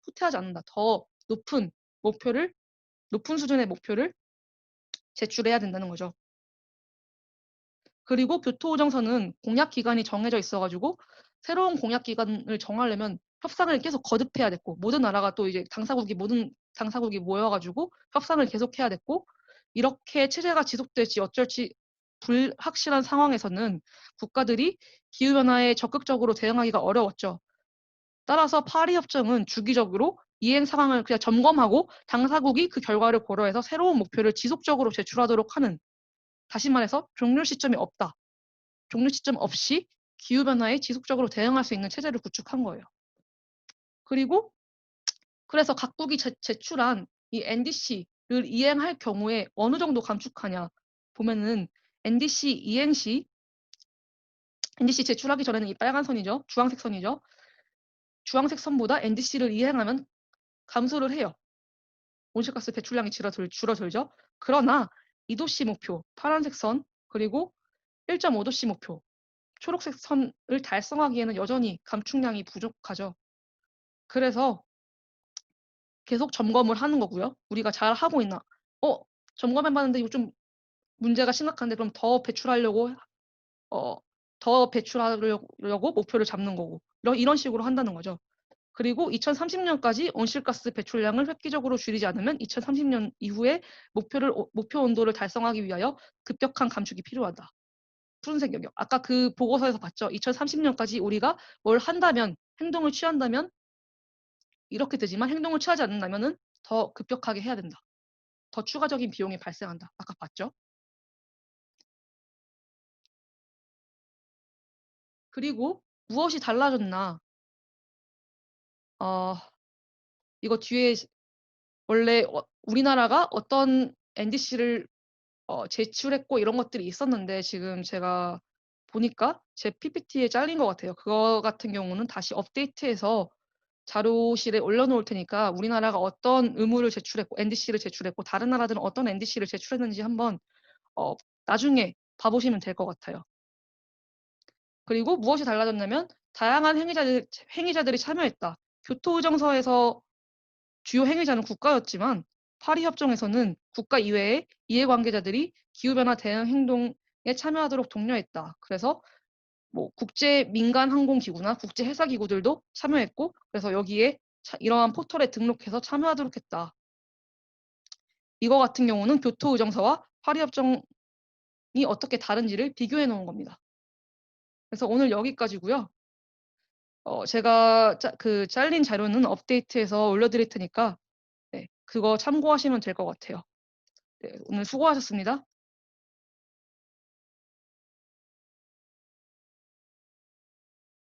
후퇴하지 않는다. 더 높은 수준의 목표를 제출해야 된다는 거죠. 그리고 교토의정서는 공약 기간이 정해져 있어 가지고 새로운 공약 기간을 정하려면 협상을 계속 거듭해야 됐고, 모든 나라가 또 이제 모든 당사국이 모여 가지고 협상을 계속해야 됐고, 이렇게 체제가 지속될지 어쩔지 불확실한 상황에서는 국가들이 기후 변화에 적극적으로 대응하기가 어려웠죠. 따라서 파리 협정은 주기적으로 이행 상황을 그냥 점검하고 당사국이 그 결과를 고려해서 새로운 목표를 지속적으로 제출하도록 하는, 다시 말해서 종료 시점이 없다. 종료 시점 없이 기후 변화에 지속적으로 대응할 수 있는 체제를 구축한 거예요. 그리고 그래서 각국이 제출한 이 NDC를 이행할 경우에 어느 정도 감축하냐 보면은, NDC 이행 시 NDC 제출하기 전에는 이 빨간 선이죠. 주황색 선이죠. 주황색 선보다 NDC를 이행하면 감소를 해요. 온실가스 배출량이 줄어들죠. 그러나 2도씨 목표, 파란색 선, 그리고 1.5도씨 목표, 초록색 선을 달성하기에는 여전히 감축량이 부족하죠. 그래서 계속 점검을 하는 거고요. 우리가 잘 하고 있나? 점검해봤는데 이거 좀 문제가 심각한데, 그럼 더 배출하려고 목표를 잡는 거고, 이런 식으로 한다는 거죠. 그리고 2030년까지 온실가스 배출량을 획기적으로 줄이지 않으면 2030년 이후에 목표 온도를 달성하기 위하여 급격한 감축이 필요하다. 푸른색 영역. 아까 그 보고서에서 봤죠. 2030년까지 우리가 뭘 한다면, 행동을 취한다면 이렇게 되지만 행동을 취하지 않는다면은 더 급격하게 해야 된다. 더 추가적인 비용이 발생한다. 아까 봤죠? 그리고 무엇이 달라졌나? 이거 뒤에 원래 우리나라가 어떤 NDC를 제출했고 이런 것들이 있었는데, 지금 제가 보니까 제 PPT에 잘린 것 같아요. 그거 같은 경우는 다시 업데이트해서 자료실에 올려놓을 테니까, 우리나라가 어떤 의무를 제출했고 NDC를 제출했고 다른 나라들은 어떤 NDC를 제출했는지 한번 나중에 봐보시면 될 것 같아요. 그리고 무엇이 달라졌냐면 다양한 행위자들이 참여했다. 교토의정서에서 주요 행위자는 국가였지만 파리 협정에서는 국가 이외의 이해관계자들이 기후변화 대응 행동에 참여하도록 독려했다. 그래서 뭐 국제 민간 항공기구나 국제 회사기구들도 참여했고, 그래서 여기에 이러한 포털에 등록해서 참여하도록 했다. 이거 같은 경우는 교토의정서와 파리 협정이 어떻게 다른지를 비교해 놓은 겁니다. 그래서 오늘 여기까지고요. 제가 그 잘린 자료는 업데이트해서 올려드릴 테니까, 네, 그거 참고하시면 될 것 같아요. 네, 오늘 수고하셨습니다.